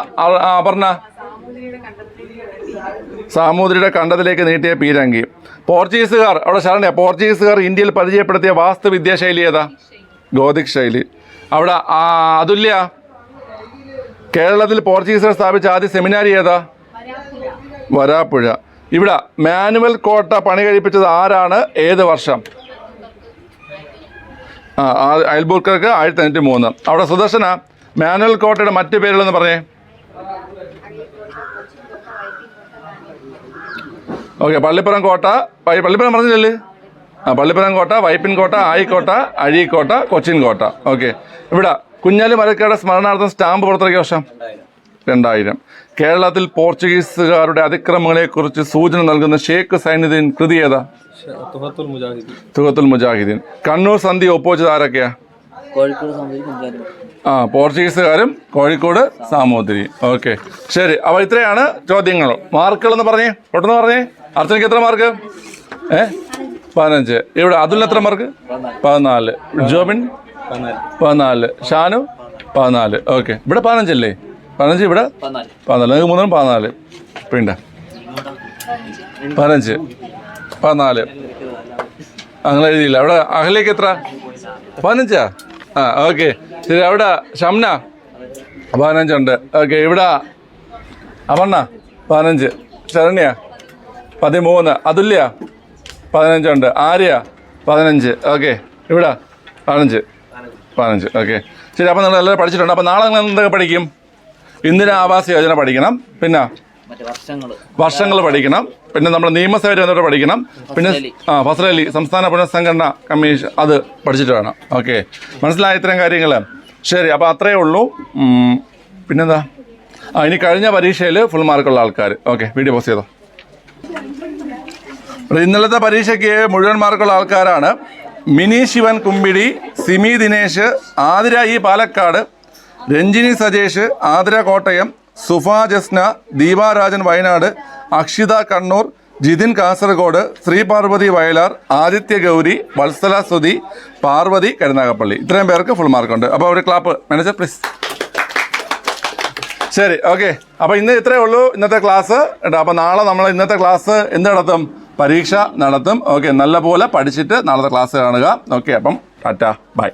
പറഞ്ഞ? സാമൂതിരിയുടെ കണ്ടത്തിലേക്ക് നീട്ടിയ പീരങ്കി. പോർച്ചുഗീസുകാർ അവിടെ ശരണ്യ, പോർച്ചുഗീസുകാർ ഇന്ത്യയിൽ പരിചയപ്പെടുത്തിയ വാസ്തുവിദ്യാ ശൈലി ഏതാ? ഗോതിക് ശൈലി. അവിടെ അതുല്യ, കേരളത്തിൽ പോർച്ചുഗീസുകാർ സ്ഥാപിച്ച ആദ്യ സെമിനാരി ഏതാ? വരാപ്പുഴ. ഇവിടെ മാനുവൽ കോട്ട പണി കഴിപ്പിച്ചത് ആരാണ്? ഏത് വർഷം? അയൽബൂർക്കർക്ക് 1503. അവിടെ സുദർശന, മാനുവൽ കോട്ടയുടെ മറ്റു പേരുകളെന്ന് പറഞ്ഞേ. ഓക്കെ. പള്ളിപ്പുറം കോട്ട. പള്ളിപ്പുറം പറഞ്ഞില്ലല്ലേ? പള്ളിപ്പുറം കോട്ട, വൈപ്പിൻ കോട്ട, ആയിക്കോട്ട, അഴീക്കോട്ട, കൊച്ചിൻ കോട്ട. ഓക്കെ. ഇവിടെ കുഞ്ഞാലി മരക്കാരുടെ സ്മരണാർത്ഥം സ്റ്റാമ്പ് പുറത്തിറക്കിയ വർഷം? 2000. കേരളത്തിൽ പോർച്ചുഗീസുകാരുടെ അതിക്രമങ്ങളെക്കുറിച്ച് സൂചന നൽകുന്ന ഷേഖ് സൈനുദ്ദീൻ കൃതി ഏതാ? തുഹത്തുൽ മുജാഹിദീൻ. കണ്ണൂർ സന്ധി ഒപ്പുവെച്ചത് ആരൊക്കെയാ? പോർച്ചുഗീസുകാരും കോഴിക്കോട് സാമൂതിരി. ഓക്കെ, ശരി. അപ്പോൾ ഇത്രയാണ് ചോദ്യങ്ങൾ. മാർക്കുകളെന്ന് പറഞ്ഞേ, പെട്ടെന്ന് പറഞ്ഞേ. അർച്ചനയ്ക്ക് എത്ര മാർക്ക്? 15. ഇവിടെ അതുലിന് എത്ര മാർക്ക്? 14. ജോബിൻ 14. ഷാനു 14. ഓക്കെ. ഇവിടെ 15 അല്ലേ? 15. ഇവിടെ 14. നിങ്ങൾക്ക് മൂന്നും 14. പിന്നെ 15, 14 അങ്ങനെ എഴുതിയില്ല. അവിടെ അഹ്ലേക്ക് എത്ര? 15. ഓക്കെ, ശരി. അവിടെ ഷംന 15 ഉണ്ട്. ഓക്കെ. ഇവിടെ അപർണ 15. ശരണ്യ 13. അതുല്യ 15 ഉണ്ട്. ആര്യ 15. ഓക്കെ. ഇവിടെ 15. ഓക്കെ, ശരി. അപ്പോൾ നിങ്ങൾ എല്ലാവരും പഠിച്ചിട്ടുണ്ട്. അപ്പോൾ നാളെ നിങ്ങൾ എന്തൊക്കെ പഠിക്കും? ഇന്ദിരാ ആവാസ് യോജന പഠിക്കണം, പിന്നെ വർഷങ്ങൾ പഠിക്കണം, പിന്നെ നമ്മൾ നിയമസഭയിൽ വന്നിട്ട് പഠിക്കണം, പിന്നെ ഫസൽ അലി സംസ്ഥാന പുനഃസംഘടന കമ്മീഷൻ അത് പഠിച്ചിട്ട് വേണം. ഓക്കെ, മനസ്സിലായ ഇത്തരം കാര്യങ്ങൾ? ശരി. അപ്പോൾ അത്രയേ ഉള്ളൂ. പിന്നെന്താ? ഇനി കഴിഞ്ഞ പരീക്ഷയിൽ ഫുൾ മാർക്കുള്ള ആൾക്കാർ. ഓക്കെ, വീഡിയോ പോസ്റ്റ് ചെയ്തോ. ഇന്നലത്തെ പരീക്ഷയ്ക്ക് മുഴുവൻ മാർക്കുള്ള ആൾക്കാരാണ് മിനി ശിവൻ കുമ്പിടി, സിമി ദിനേശ്, ആതിര ഇ പാലക്കാട്, രഞ്ജിനി സജേഷ്, ആതിര കോട്ടയം, സുഫ ജസ്ന, ദീപാരാജൻ വയനാട്, അക്ഷിത കണ്ണൂർ, ജിതിൻ കാസർഗോഡ്, ശ്രീ പാർവതി വയലാർ, ആദിത്യ ഗൗരി, വത്സല സുധി, പാർവതി കരുനാഗപ്പള്ളി. ഇത്രയും പേർക്ക് ഫുൾ മാർക്കുണ്ട്. അപ്പോൾ ഒരു ക്ലാപ്പ് മാനേജർ പ്ലീസ്. ശരി, ഓക്കെ. അപ്പോൾ ഇന്ന് ഇത്രയേ ഉള്ളൂ ഇന്നത്തെ ക്ലാസ് കേട്ടോ. അപ്പോൾ നാളെ നമ്മൾ ഇന്നത്തെ ക്ലാസ് എന്ത് നടത്തും? പരീക്ഷ നടത്തും. ഓക്കെ, നല്ലപോലെ പഠിച്ചിട്ട് നാളത്തെ ക്ലാസ് കാണുക. ഓക്കെ, അപ്പം ടാറ്റ, ബൈ.